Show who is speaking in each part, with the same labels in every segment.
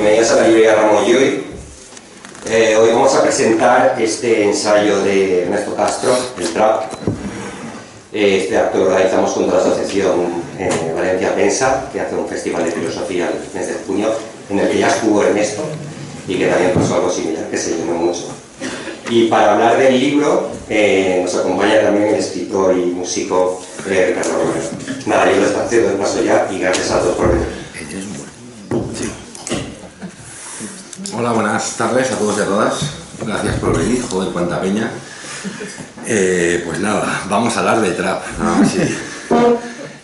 Speaker 1: Bienvenidos a la librería Ramón Llull. Hoy vamos a presentar este ensayo de Ernesto Castro, el Trap. Este acto lo realizamos junto a la asociación Valencia Pensa, que hace un festival de filosofía el mes de junio, en el que ya estuvo Ernesto y que también pasó algo similar, que se llenó mucho. Y para hablar del libro nos acompaña también el escritor y músico Ricardo Romero. Nada, yo les cedo el paso ya y gracias a todos por venir.
Speaker 2: Hola, buenas tardes a todos y a todas. Gracias por venir, joder, cuánta peña. Pues nada, vamos a hablar de trap. Sí.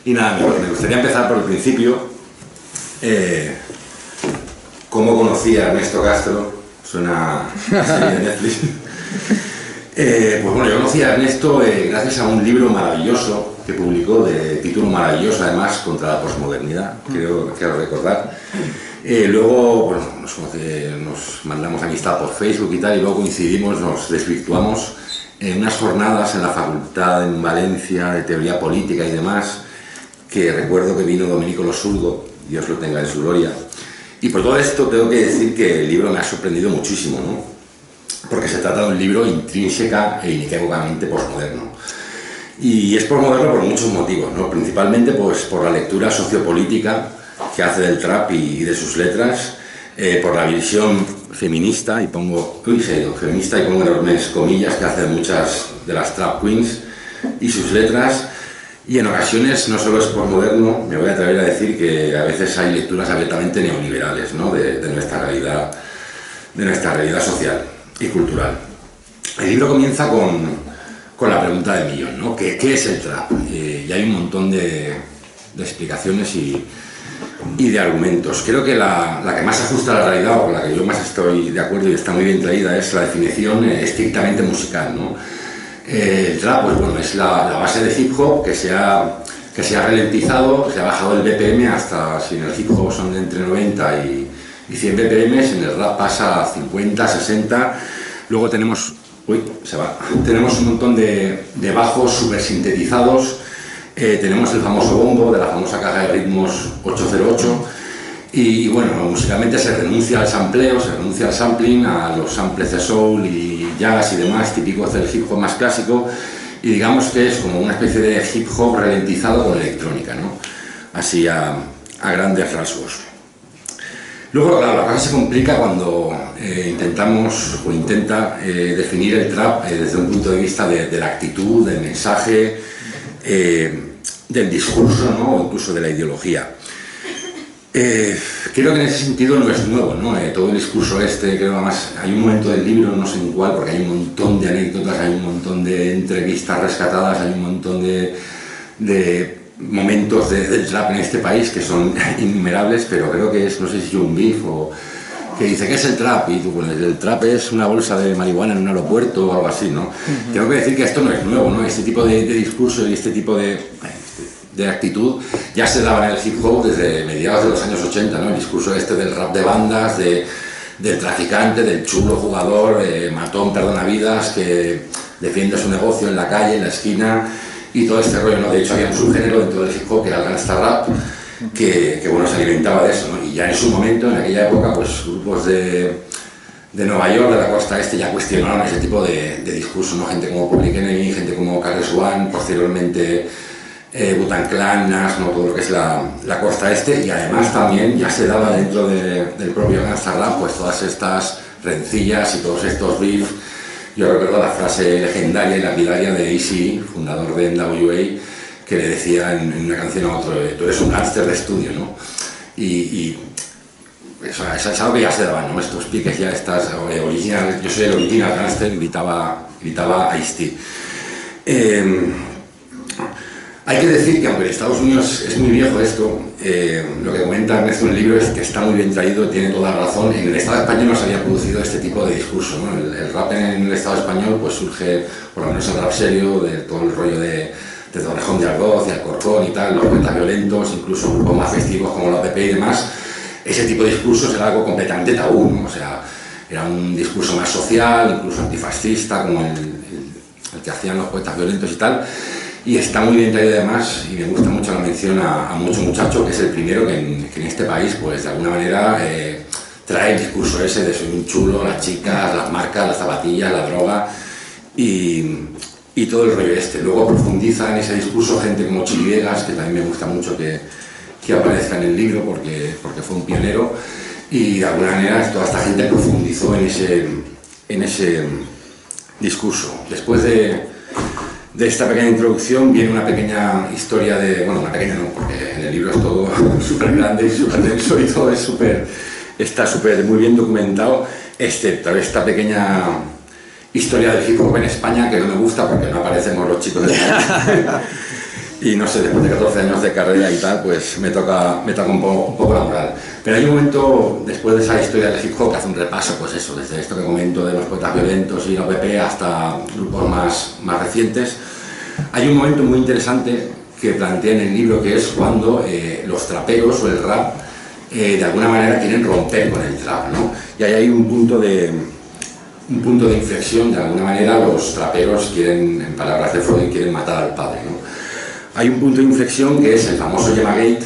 Speaker 2: Y nada, me gustaría empezar por el principio. ¿Cómo conocí a Ernesto Castro? Suena serie de Netflix. Pues bueno, yo conocí a Ernesto gracias a un libro maravilloso que publicó, de título maravilloso además, contra la posmodernidad, quiero recordar. Luego, bueno, nos mandamos amistad por Facebook y tal, y luego coincidimos, nos desvirtuamos en unas jornadas en la facultad en Valencia de teoría política y demás, que recuerdo que vino Domenico Lo Surdo, Dios lo tenga en su gloria. Y por todo esto tengo que decir que el libro me ha sorprendido muchísimo, ¿no? Porque se trata de un libro intrínseca e inequívocamente posmoderno. Y es posmoderno por muchos motivos, ¿no? Principalmente pues, por la lectura sociopolítica que hace del trap y de sus letras, por la visión feminista, y pongo enormes comillas, que hace muchas de las trap queens y sus letras. Y en ocasiones no solo es posmoderno, me voy a atrever a decir que a veces hay lecturas abiertamente neoliberales, ¿no? de nuestra realidad social y cultural. El libro comienza con la pregunta del millón, ¿no? ¿Qué es el trap? Y hay un montón de explicaciones y de argumentos. Creo que la que más se ajusta a la realidad, o con la que yo más estoy de acuerdo y está muy bien traída, es la definición estrictamente musical, ¿no? El trap, pues bueno, es la base de hip hop que se ha ralentizado, se ha bajado el BPM hasta, si en el hip hop son de entre 90 y 100 BPM, en el rap pasa a 50, 60, luego tenemos un montón de bajos super sintetizados, tenemos el famoso bombo de la famosa caja de ritmos 808, y bueno, musicalmente se renuncia al sampleo, se renuncia al sampling, a los samples de soul y jazz y demás típicos del hip hop más clásico, y digamos que es como una especie de hip hop ralentizado con electrónica, ¿no? Así a grandes rasgos. Luego, claro, la cosa se complica cuando intenta definir el trap desde un punto de vista de la actitud, del mensaje, del discurso, ¿no? O incluso de la ideología. Creo que en ese sentido no es nuevo, ¿no? Todo el discurso creo que además hay un momento del libro, no sé en cuál, porque hay un montón de anécdotas, hay un montón de entrevistas rescatadas, hay un montón de momentos del trap en este país que son innumerables, pero creo que es, no sé si Young Beef o que dice, ¿qué es el trap? Y tú, bueno, el trap es una bolsa de marihuana en un aeropuerto o algo así, ¿no? Tengo que decir que esto no es nuevo, ¿no? Este tipo de discurso y este tipo de actitud ya se daba en el hip hop desde mediados de los años 80, ¿no? El discurso del rap de bandas, del traficante, del chulo jugador, matón perdonavidas, que defiende su negocio en la calle, en la esquina, y todo este rollo, ¿no? De hecho había un subgénero dentro del hip hop que era el gangsta rap, que bueno, se alimentaba de eso, ¿no? Y ya en su momento, en aquella época, pues grupos de Nueva York, de la costa este, ya cuestionaron ese tipo de discurso, ¿no? Gente como Public Enemy, gente como KRS-One, posteriormente Wu-Tang Clan, Nas, ¿no? Todo lo que es la costa este, y además también ya se daba dentro del propio gangsta rap, pues todas estas rencillas y todos estos beef. Yo recuerdo la frase legendaria y lapidaria de A.C., fundador de NWA, que le decía en una canción a otro, tú eres un gángster de estudio, ¿no? Y eso es algo que ya se daba, ¿no? Estos piques ya, estas original, yo soy el original gángster, gritaba Ice-T. Hay que decir que aunque en Estados Unidos es muy viejo esto, lo que comenta Ernesto en el libro es que está muy bien traído, tiene toda la razón. En el Estado español no se había producido este tipo de discurso, ¿no? El rap en el Estado español pues surge, por lo menos el rap serio, de todo el rollo de Torrejón de Ardoz y Alcorcón y tal, los poetas violentos, incluso grupos más festivos como la PP y demás. Ese tipo de discursos era algo completamente tabú, ¿no? O sea, era un discurso más social, incluso antifascista, como el que hacían los poetas violentos y tal. Y está muy bien traído además, y me gusta mucho la mención a Mucho Muchacho, que es el primero que en este país, pues de alguna manera, trae el discurso ese de soy un chulo, las chicas, las marcas, las zapatillas, la droga y todo el rollo este. Luego profundiza en ese discurso gente como Chili Vegas, que también me gusta mucho que aparezca en el libro porque fue un pionero, y de alguna manera toda esta gente profundizó en ese discurso. Después de esta pequeña introducción viene una pequeña historia bueno, una pequeña no, porque en el libro es todo súper grande y súper denso y todo está súper muy bien documentado, excepto esta pequeña historia del hip hop en España, que no me gusta porque no aparecemos los chicos de y no sé, después de 14 años de carrera y tal, pues me toca un poco la moral. Pero hay un momento, después de esa historia del hip hop, que hace un repaso, pues eso, desde esto que comento de los poetas violentos y la OPP hasta grupos más recientes. Hay un momento muy interesante que plantea en el libro, que es cuando los traperos o el rap de alguna manera quieren romper con el trap, ¿no? Y ahí hay un punto de inflexión. De alguna manera los traperos quieren, en palabras de Freud, quieren matar al padre, ¿no? Hay un punto de inflexión que es el famoso Yemagate,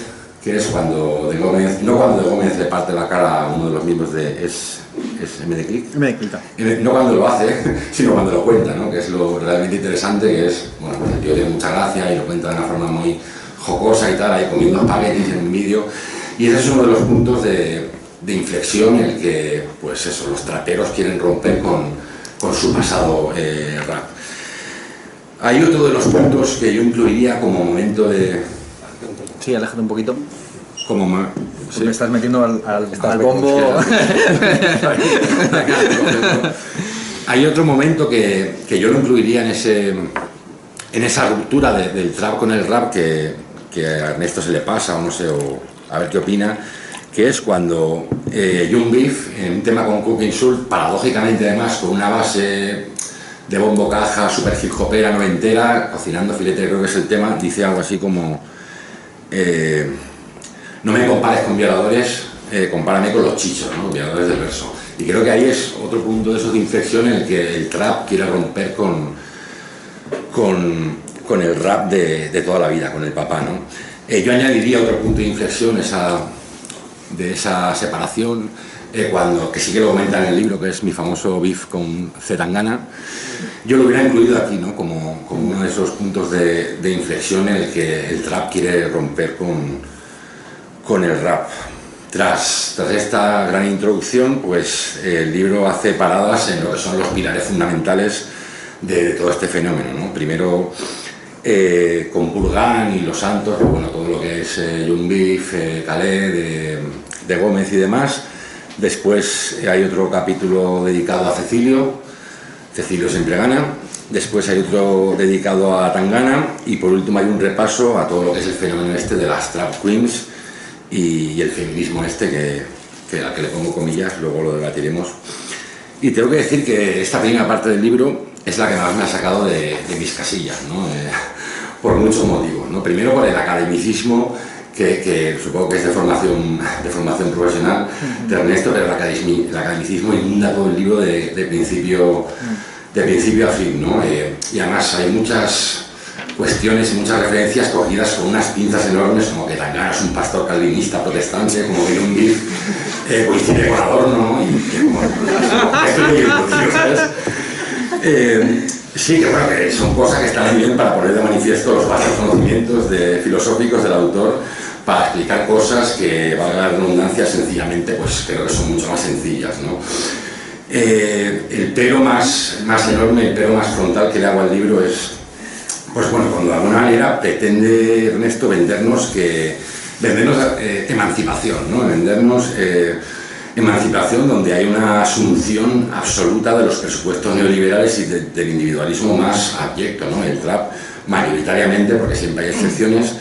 Speaker 2: que es cuando De Gómez, no cuando De Gómez le parte la cara a uno de los miembros de ¿es MD Click? No cuando lo hace, sino cuando lo cuenta, ¿no? Que es lo realmente interesante, que es, bueno, pues el tío tiene mucha gracia y lo cuenta de una forma muy jocosa y tal, ahí comiendo espaguetis en un vídeo, y ese es uno de los puntos de inflexión en el que, pues eso, los traperos quieren romper con su pasado rap. Hay otro de los puntos que yo incluiría como momento de...
Speaker 3: Sí, aléjate un poquito.
Speaker 2: Sí.
Speaker 3: Me estás metiendo al bombo.
Speaker 2: Hay otro momento que yo lo incluiría en esa ruptura del trap con el rap que a Ernesto se le pasa, o no sé, o a ver qué opina, que es cuando Young Beef, en un tema con Cooking Soul, paradójicamente además con una base de bombo caja, super hip hopera, noventera, cocinando filete, creo que es el tema, dice algo así como no me compares con violadores, compárame con los chichos, ¿no? Violadores del verso. Y creo que ahí es otro punto de esos de inflexión en el que el trap quiere romper con el rap de toda la vida, con el papá, ¿no? Yo añadiría otro punto de inflexión de esa separación, que sí que lo comenta en el libro, que es mi famoso beef con Zetangana. Yo lo hubiera incluido aquí, ¿no? como uno de esos puntos de inflexión en el que el trap quiere romper con el rap. Tras esta gran introducción, pues el libro hace paradas en lo que son los pilares fundamentales de todo este fenómeno, ¿no? Primero con Purgan y Los Santos, pero bueno, todo lo que es Young Beef, Calé, de Gómez y demás. Después hay otro capítulo dedicado a Cecilio siempre gana. Después hay otro dedicado a Tangana, y por último hay un repaso a todo lo que es el fenómeno este de las trap queens y el feminismo este al que le pongo comillas, luego lo debatiremos. Y tengo que decir que esta primera parte del libro es la que más me ha sacado de mis casillas, ¿no? Por muchos motivos, ¿no? Primero por el academicismo, que supongo que es de formación profesional de Ernesto, pero el academicismo inunda todo el libro de principio a fin, ¿no? Y además hay muchas cuestiones y muchas referencias cogidas con unas pinzas enormes, como que Tangana es un pastor calvinista protestante, como que Young Beef coincide con Adorno, ¿no? Y como esto es muy ¿sabes? Sí, que bueno, que son cosas que están bien para poner de manifiesto los vastos conocimientos filosóficos del autor, para explicar cosas que, valga la redundancia, sencillamente, pues creo que son mucho más sencillas, ¿no? El pero más enorme, el pero más frontal que le hago al libro es, pues bueno, cuando de alguna manera pretende Ernesto vendernos emancipación, ¿no? Vendernos emancipación donde hay una asunción absoluta de los presupuestos neoliberales y del individualismo más abyecto, ¿no? El trap, mayoritariamente, porque siempre hay excepciones,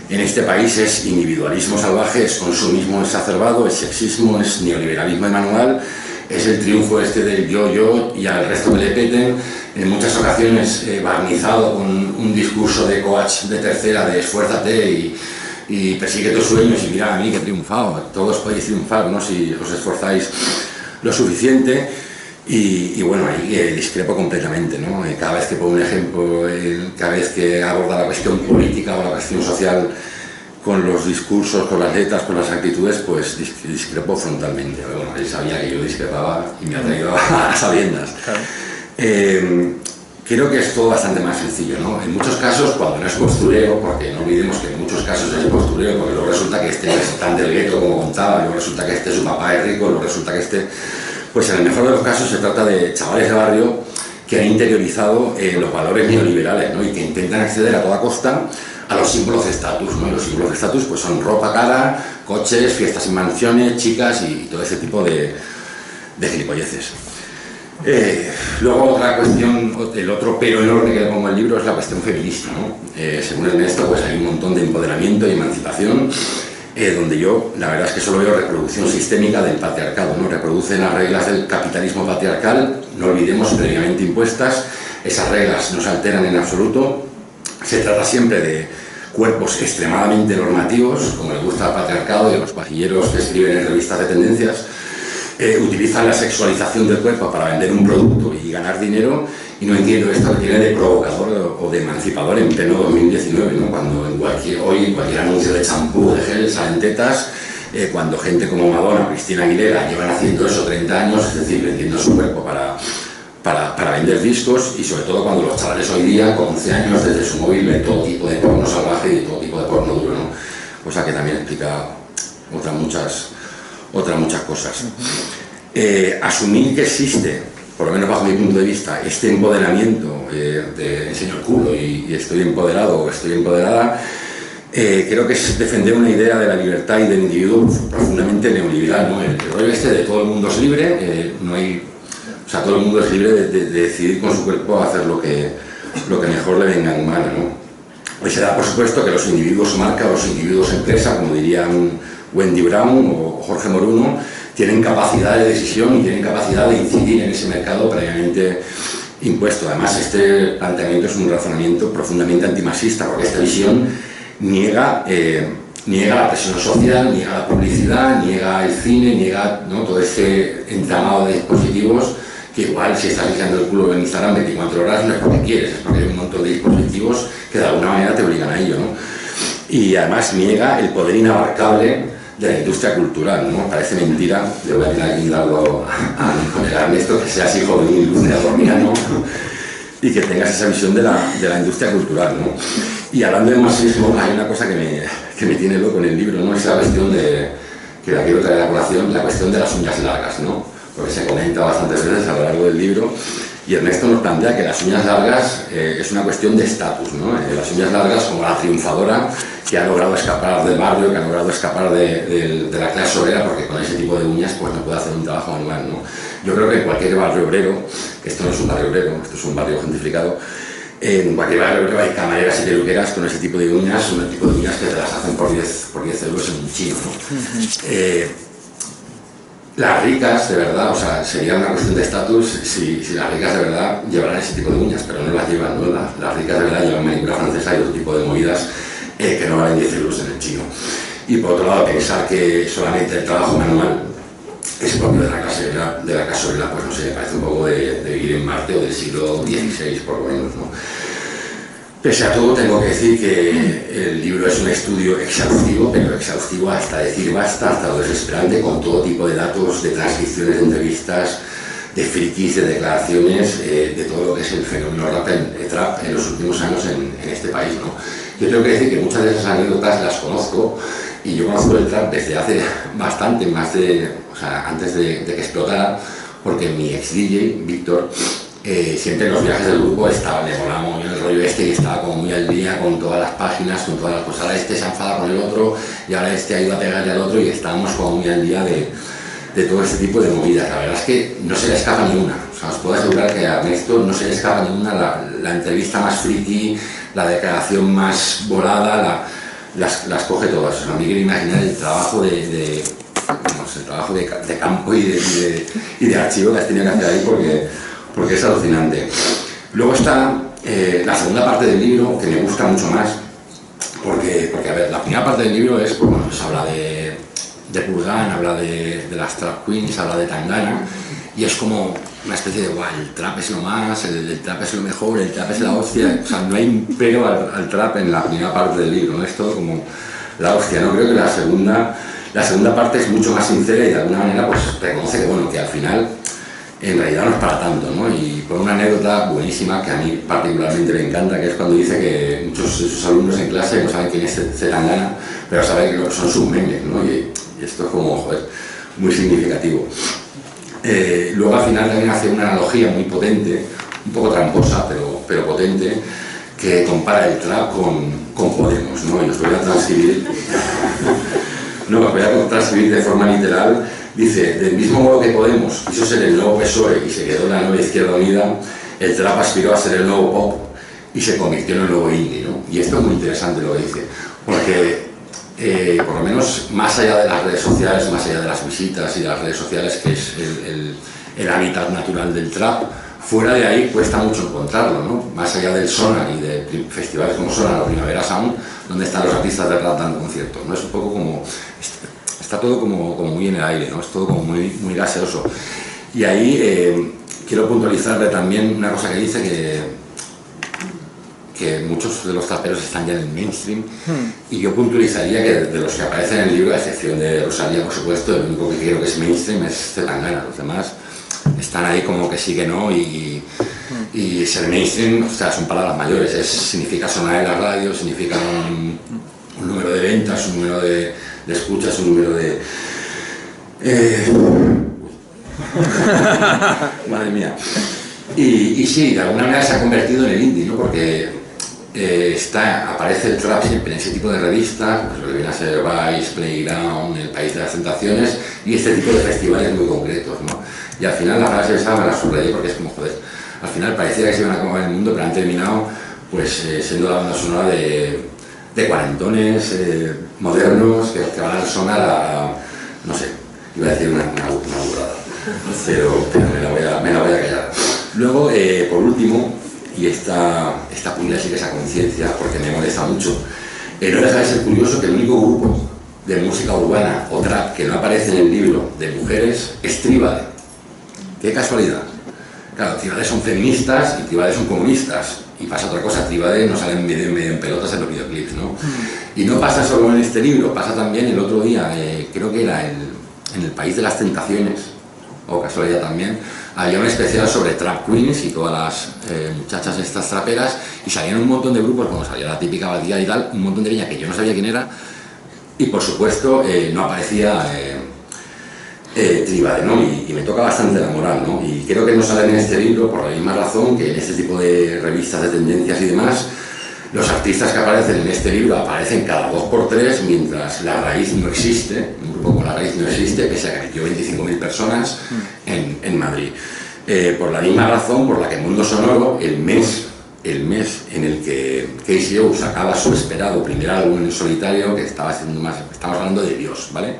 Speaker 2: en este país es individualismo salvaje, es consumismo exacerbado, es sexismo, es neoliberalismo de manual, es el triunfo este del yo y al resto que le peten, en muchas ocasiones barnizado con un discurso de coach de tercera, de esfuérzate y persigue tus sueños y mira a mí que he triunfado, todos podéis triunfar, ¿no? Si os esforzáis lo suficiente. Y bueno, ahí discrepo completamente, ¿no? Cada vez que pongo un ejemplo, cada vez que aborda la cuestión política o la cuestión social con los discursos, con las letras, con las actitudes, pues discrepo frontalmente. Bueno, él sabía que yo discrepaba y me ha traído a sabiendas.
Speaker 3: Claro.
Speaker 2: Creo que es todo bastante más sencillo, ¿no? En muchos casos, cuando no es postureo, porque no olvidemos que en muchos casos es postureo, porque luego resulta que este es tan del gueto como contaba, luego resulta que su papá es rico, luego resulta que pues en el mejor de los casos se trata de chavales de barrio que han interiorizado los valores neoliberales, ¿no? Y que intentan acceder a toda costa a los símbolos de estatus, ¿no? Y los símbolos de estatus pues son ropa cara, coches, fiestas en mansiones, chicas y todo ese tipo de gilipolleces. Luego otra cuestión, el otro pero enorme que le pongo al libro es la cuestión feminista, ¿no? Según Ernesto, pues hay un montón de empoderamiento y emancipación, donde yo la verdad es que solo veo reproducción sistémica del patriarcado, ¿no? Reproducen las reglas del capitalismo patriarcal, no olvidemos, previamente impuestas. Esas reglas no se alteran en absoluto. Se trata siempre de cuerpos extremadamente normativos, como le gusta al patriarcado y a los pajilleros que escriben en revistas de tendencias. Utilizan la sexualización del cuerpo para vender un producto y ganar dinero, y no entiendo esto que tiene de provocador o de emancipador en pleno 2019, ¿no? Cuando hoy cualquier anuncio de champú, de gel, salen tetas, cuando gente como Madonna o Cristina Aguilera llevan haciendo eso 30 años, es decir, vendiendo su cuerpo para vender discos, y sobre todo cuando los chavales hoy día, con 11 años, desde su móvil ven todo tipo de porno salvaje y todo tipo de porno duro, ¿no? Cosa que también explica otras muchas cosas. Asumir que existe, por lo menos bajo mi punto de vista, este empoderamiento de enseño el culo y estoy empoderado o estoy empoderada, creo que es defender una idea de la libertad y del individuo profundamente neoliberal, ¿no? El rollo este de todo el mundo es libre, todo el mundo es libre de decidir con su cuerpo hacer lo que mejor le venga en gana, ¿no? Pues se da por supuesto que los individuos marca, los individuos empresa, como dirían Wendy Brown o Jorge Moruno, tienen capacidad de decisión y tienen capacidad de incidir en ese mercado previamente impuesto. Además, este planteamiento es un razonamiento profundamente antimarxista, porque esta visión niega la presión social, niega la publicidad, niega el cine, niega, ¿no?, todo ese entramado de dispositivos que igual si estás limpiando el culo en Instagram 24 horas no es porque quieres, es porque hay un montón de dispositivos que de alguna manera te obligan a ello, ¿no? Y además niega el poder inabarcable de la industria cultural, ¿no? Parece mentira, le voy a tener aquí un dardo a Ernesto, que seas hijo de un ilustrador ¿no? Y que tengas esa visión de la industria cultural, ¿no? Y hablando de marxismo, hay una cosa que me tiene loco en el libro, ¿no? Es la cuestión que la quiero traer a colación, la cuestión de las uñas largas, ¿no? Porque se comenta bastantes veces a lo largo del libro, y Ernesto nos plantea que las uñas largas es una cuestión de estatus, ¿no? Las uñas largas como la triunfadora que ha logrado escapar del barrio, que ha logrado escapar de la clase obrera, porque con ese tipo de uñas pues no puede hacer un trabajo manual, ¿no? Yo creo que en cualquier barrio obrero, esto no es un barrio obrero, esto es un barrio gentrificado, en cualquier barrio obrero hay camareras y peluqueras con ese tipo de uñas, un tipo de uñas que te las hacen por 10 euros en un chino, ¿no? Las ricas, de verdad, o sea, sería una cuestión de estatus si las ricas de verdad llevaran ese tipo de uñas, pero no las llevan, ¿no? Las ricas de verdad llevan manicura francesa y otro tipo de movidas que no valen 10 euros en el chino. Y por otro lado, pensar que solamente el trabajo manual es propio de la clase obrera, pues no sé, me parece un poco de vivir en Marte o del siglo XVI, por lo menos, ¿no? Pese a todo, tengo que decir que el libro es un estudio exhaustivo, pero exhaustivo hasta decir basta, hasta lo desesperante, con todo tipo de datos, de transcripciones de entrevistas, de frikis, de declaraciones, de todo lo que es el fenómeno trap en los últimos años en este país, ¿no? Yo tengo que decir que muchas de esas anécdotas las conozco, y yo conozco el trap desde hace bastante, antes de que explotara, porque mi ex DJ, Víctor, siempre en los viajes del grupo le molaba muy bien el rollo este, y estaba como muy al día con todas las páginas, con todas las cosas. Ahora este se enfada con el otro y ahora este ha ido a pegarle al otro, y estábamos como muy al día de todo este tipo de movidas. La verdad es que no se le escapa ni una. O sea, os puedo asegurar que a Ernesto no se le escapa ni una. La entrevista más friki, la declaración más volada, las coge todas. O sea, me quiero imaginar el trabajo el trabajo de campo y de archivo que has tenido que hacer ahí, porque es alucinante. Luego está la segunda parte del libro, que me gusta mucho más, porque a ver, la primera parte del libro es, pues bueno, pues habla de Purgan, habla de las trap queens, habla de Tangana, y es como una especie de, guau, el trap es lo más, el trap es lo mejor, el trap es la hostia. O sea, no hay un pero al trap en la primera parte del libro, ¿no? Es todo como la hostia, ¿no? Creo que la segunda parte es mucho más sincera y de alguna manera pues reconoce que, bueno, que al final en realidad no es para tanto, ¿no? Y por una anécdota buenísima que a mí particularmente me encanta, que es cuando dice que muchos de sus alumnos en clase no saben quién es Zetangana, pero saben que son sus memes, ¿no? Y esto es como, joder, muy significativo. Luego al final también hace una analogía muy potente, un poco tramposa, pero potente, que compara el trap con Podemos, ¿no? Y os voy a transcribir, de forma literal. Dice, del mismo modo que Podemos quiso ser el nuevo PSOE y se quedó en la nueva Izquierda Unida, el trap aspiró a ser el nuevo pop y se convirtió en el nuevo indie, ¿no? Y esto es muy interesante lo que dice, porque por lo menos más allá de las redes sociales, más allá de las visitas y de las redes sociales, que es el hábitat natural del trap, fuera de ahí cuesta mucho encontrarlo, ¿no? Más allá del Sonar y de festivales como Sonar o Primavera Sound, donde están los artistas de rap dando conciertos, ¿no? Es un poco como... Está todo como muy en el aire, ¿no? Es todo como muy gaseoso. Y ahí quiero puntualizarle también una cosa que dice, que muchos de los traperos están ya en el mainstream, y yo puntualizaría que de los que aparecen en el libro, a excepción de Rosalía, por supuesto, el único que creo que es mainstream es Zetangana. Los demás están ahí como que sí que no, y ser mainstream, o sea, son palabras mayores, significa sonar en la radio, significa un número de ventas, un número de escuchas, un número de... Madre mía. Y sí, de alguna manera se ha convertido en el indie, ¿no? Porque aparece el trap siempre en ese tipo de revistas, pues lo que viene a ser Vice, Playground, El País de las Tentaciones, y este tipo de festivales muy concretos, ¿no? Y al final la frase esa me la subrayé porque es como, joder, al final parecía que se iban a acabar el mundo, pero han terminado pues siendo la banda sonora de cuarentones modernos que van a sonar a, no sé, iba a decir una burrada, pero me la voy a callar. Luego, por último, y esta puña sí que esa conciencia, porque me molesta mucho, no deja de ser curioso que el único grupo de música urbana o trap que no aparece en el libro de mujeres es Tribade. ¡Qué casualidad! Claro, Tribade son feministas y Tribade son comunistas. Y pasa otra cosa, Tribade no salen medio en pelotas en los videoclips, ¿no? Y no pasa solo en este libro, pasa también el otro día, creo que era en El País de las Tentaciones, o casualidad también, había un especial sobre trap queens y todas las muchachas estas traperas, y salían un montón de grupos, como salía la típica Badía y tal, un montón de niñas que yo no sabía quién era, y por supuesto no aparecía Tribade, ¿no? Y me toca bastante la moral, ¿no? Y creo que no salen en este libro por la misma razón que en este tipo de revistas de tendencias y demás. Los artistas que aparecen en este libro aparecen cada 2 por 3, mientras La Raíz no existe, un grupo como La Raíz no existe, pese a que metió 25.000 personas en Madrid. Por la misma razón por la que Mundo Sonoro, el mes en el que KCO sacaba su esperado primer álbum en solitario, que estaba haciendo más, estamos hablando de Dios, ¿vale?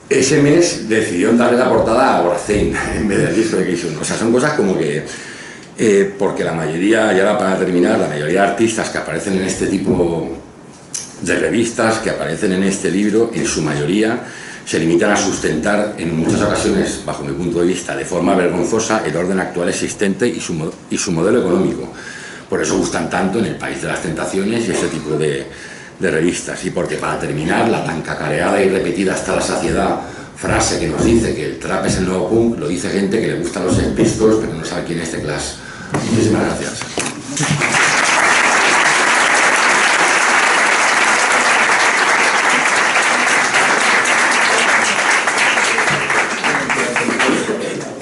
Speaker 2: Ese mes decidió darle la portada a Boracén en vez del disco de KCO. O sea, son cosas como que... porque la mayoría, y ahora para terminar, la mayoría de artistas que aparecen en este tipo de revistas, que aparecen en este libro, en su mayoría se limitan a sustentar en muchas ocasiones, bajo mi punto de vista, de forma vergonzosa el orden actual existente y su modelo económico. Por eso gustan tanto en El País de las Tentaciones y este tipo de revistas. Y porque, para terminar, la tan cacareada y repetida hasta la saciedad frase que nos dice que el trap es el nuevo punk, lo dice gente que le gustan los Sex Pistols pero no sabe quién es The Clash. Muchísimas gracias.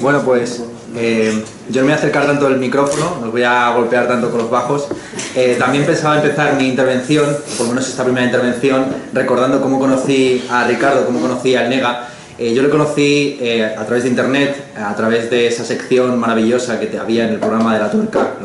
Speaker 3: Bueno, pues yo no me voy a acercar tanto al micrófono, no os voy a golpear tanto con los bajos. También pensaba empezar mi intervención, por lo menos esta primera intervención, recordando cómo conocí a Ricardo, cómo conocí al Nega. Yo le conocí a través de internet, a través de esa sección maravillosa que te había en el programa de La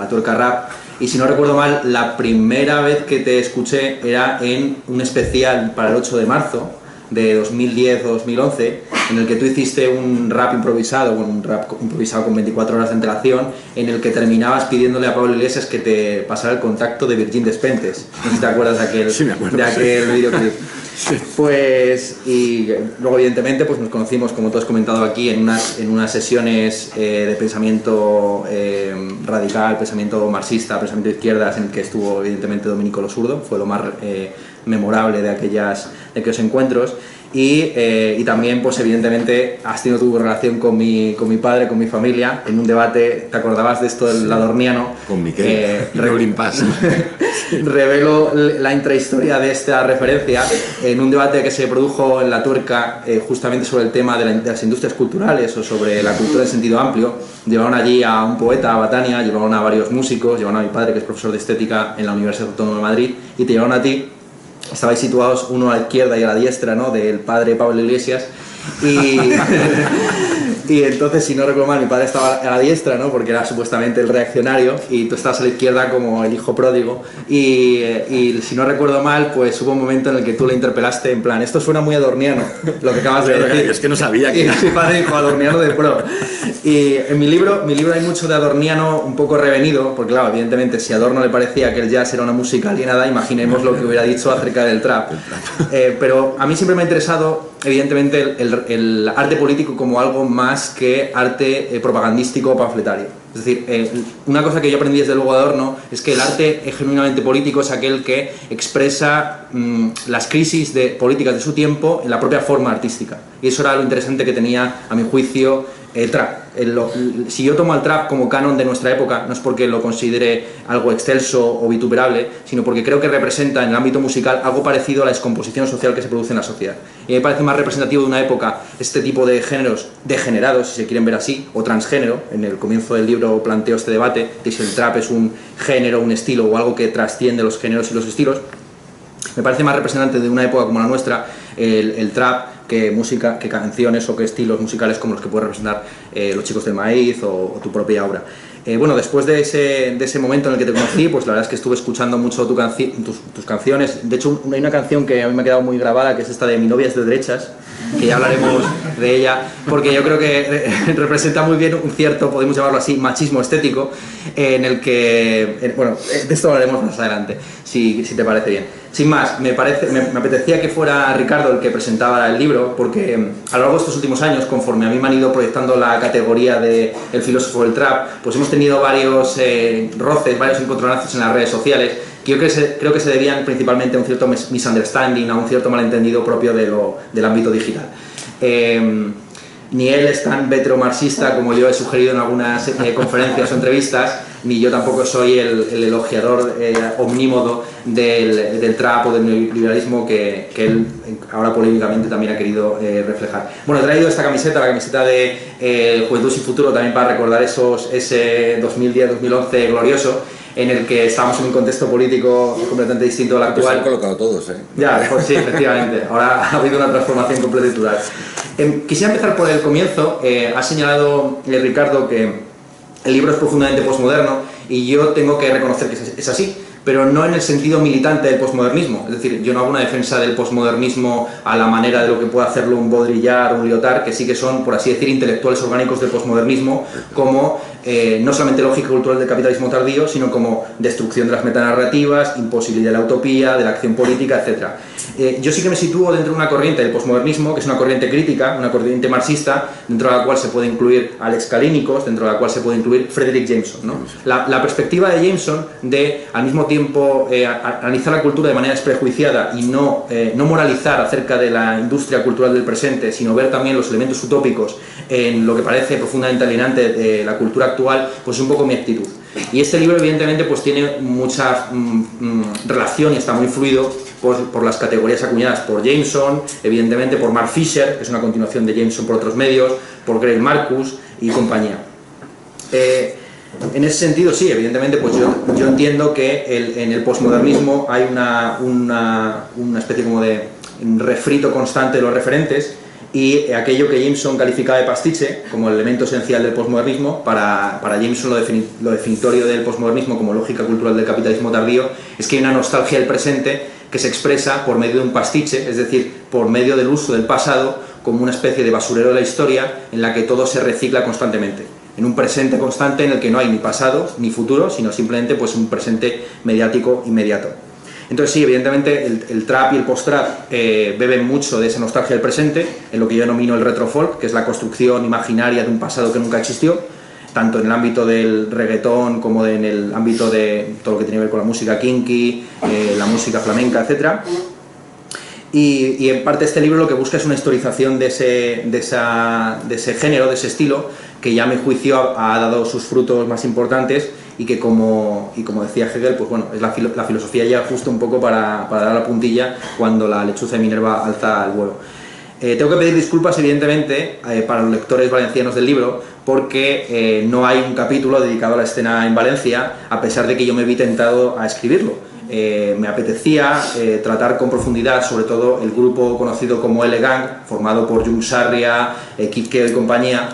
Speaker 3: Tuerca Rap. Y si no recuerdo mal, la primera vez que te escuché era en un especial para el 8 de marzo de 2010 o 2011, en el que tú hiciste un rap improvisado, bueno, un rap improvisado con 24 horas de antelación, en el que terminabas pidiéndole a Pablo Iglesias que te pasara el contacto de Virgin Despentes. No sé si te acuerdas de aquel,
Speaker 2: sí, me acuerdo,
Speaker 3: de aquel videoclip.
Speaker 2: Sí.
Speaker 3: Pues, y luego evidentemente pues nos conocimos, como tú has comentado aquí, en unas sesiones de pensamiento radical, pensamiento marxista, pensamiento de izquierdas, en el que estuvo evidentemente Domenico Lo Zurdo, fue lo más memorable de aquellos encuentros. Y también, pues evidentemente, has tenido tu relación con mi padre, con mi familia, en un debate. ¿Te acordabas de esto del adorniano?
Speaker 2: Con Miquel, Green Pass.
Speaker 3: Revelo la intrahistoria de esta referencia en un debate que se produjo en La Tuerca, justamente sobre el tema de las industrias culturales o sobre la cultura en sentido amplio. Llevaron allí a un poeta, a Batania, llevaron a varios músicos, llevaron a mi padre, que es profesor de estética en la Universidad Autónoma de Madrid, y te llevaron a ti. Estabais situados uno a la izquierda y a la diestra, ¿no?, del padre Pablo Iglesias, y entonces, si no recuerdo mal, mi padre estaba a la diestra, ¿no?, porque era supuestamente el reaccionario, y tú estabas a la izquierda como el hijo pródigo, y si no recuerdo mal, pues hubo un momento en el que tú le interpelaste en plan, esto suena muy adorniano, lo que acabas de decir.
Speaker 2: Es que no sabía que...
Speaker 3: Y mi padre dijo, adorniano de pro. Y en mi libro hay mucho de adorniano un poco revenido, porque claro, evidentemente, si a Adorno le parecía que el jazz era una música alienada, imaginemos lo que hubiera dicho acerca del trap. Pero a mí siempre me ha interesado, evidentemente, el arte político como algo más que arte propagandístico o panfletario. Es decir, una cosa que yo aprendí desde luego de Adorno es que el arte genuinamente político es aquel que expresa las crisis políticas de su tiempo en la propia forma artística. Y eso era lo interesante que tenía, a mi juicio, el trap. Si yo tomo al trap como canon de nuestra época, no es porque lo considere algo excelso o vituperable, sino porque creo que representa en el ámbito musical algo parecido a la descomposición social que se produce en la sociedad. Y me parece más representativo de una época este tipo de géneros degenerados, si se quieren ver así, o transgénero. En el comienzo del libro planteo este debate de si el trap es un género, un estilo o algo que trasciende los géneros y los estilos. Me parece más representante de una época como la nuestra el trap que música, que canciones o que estilos musicales como los que puede representar Los Chicos del Maíz o tu propia obra. Bueno, después de ese momento en el que te conocí, pues la verdad es que estuve escuchando mucho tus canciones. De hecho, hay una canción que a mí me ha quedado muy grabada, que es esta de Mi novia es de derechas, que ya hablaremos de ella, porque yo creo que representa muy bien un cierto, podemos llamarlo así, machismo estético, en el que, bueno, de esto hablaremos más adelante, si te parece bien. Sin más, me apetecía que fuera Ricardo el que presentara el libro, porque a lo largo de estos últimos años, conforme a mí me han ido proyectando la categoría de el filósofo del trap, pues hemos tenido varios roces, varios encontronazos en las redes sociales, que yo creo que se debían principalmente a un cierto misunderstanding, a un cierto malentendido propio del ámbito digital. Ni él es tan veteromarxista como yo he sugerido en algunas conferencias o entrevistas, ni yo tampoco soy el elogiador omnímodo del trap o del neoliberalismo que él ahora polémicamente también ha querido reflejar. Bueno, he traído esta camiseta, la camiseta de Juventud sin Futuro, también para recordar ese 2010-2011 glorioso, en el que estábamos en un contexto político completamente distinto al actual.
Speaker 2: Se han colocado todos, ¿eh?
Speaker 3: Ya, pues sí, efectivamente. Ahora ha habido una transformación completa y total. Quisiera empezar por el comienzo. Ha señalado Ricardo que el libro es profundamente posmoderno y yo tengo que reconocer que es así, pero no en el sentido militante del posmodernismo. Es decir, yo no hago una defensa del posmodernismo a la manera de lo que puede hacerlo un Baudrillard o un Lyotard, que sí que son, por así decir, intelectuales orgánicos del posmodernismo, como no solamente lógica cultural del capitalismo tardío, sino como destrucción de las metanarrativas, imposibilidad de la utopía, de la acción política, etc. Yo sí que me sitúo dentro de una corriente del posmodernismo, que es una corriente crítica, una corriente marxista, dentro de la cual se puede incluir Alex Kalínikos, dentro de la cual se puede incluir Frederick Jameson, ¿no? La perspectiva de Jameson de, al mismo tiempo, analizar la cultura de manera desprejuiciada y no moralizar acerca de la industria cultural del presente, sino ver también los elementos utópicos en lo que parece profundamente alienante de la cultura actual, pues es un poco mi actitud. Y este libro evidentemente pues tiene mucha relación y está muy fluido por las categorías acuñadas por Jameson, evidentemente por Mark Fisher, que es una continuación de Jameson por otros medios, por Greg Marcus y compañía. En ese sentido, sí, evidentemente pues yo entiendo que en el posmodernismo hay una especie como de refrito constante de los referentes, y aquello que Jameson calificaba de pastiche como el elemento esencial del posmodernismo, para Jameson lo definitorio del posmodernismo como lógica cultural del capitalismo tardío es que hay una nostalgia del presente que se expresa por medio de un pastiche, es decir, por medio del uso del pasado como una especie de basurero de la historia en la que todo se recicla constantemente, en un presente constante en el que no hay ni pasado ni futuro, sino simplemente pues un presente mediático inmediato. Entonces sí, evidentemente el trap y el post-trap beben mucho de esa nostalgia del presente, en lo que yo denomino el retrofolk, que es la construcción imaginaria de un pasado que nunca existió, tanto en el ámbito del reggaetón como en el ámbito de todo lo que tiene que ver con la música kinky, la música flamenca, etc. Y en parte este libro lo que busca es una historización de ese género, de ese estilo, que ya a mi juicio ha dado sus frutos más importantes y que como decía Hegel, pues bueno, es la filosofía ya justo un poco para dar la puntilla cuando la lechuza de Minerva alza el vuelo. Tengo que pedir disculpas, evidentemente, para los lectores valencianos del libro, porque no hay un capítulo dedicado a la escena en Valencia, a pesar de que yo me vi tentado a escribirlo. Me apetecía tratar con profundidad, sobre todo, el grupo conocido como L-Gang, formado por Jung Sarria, Kid Keo y compañía,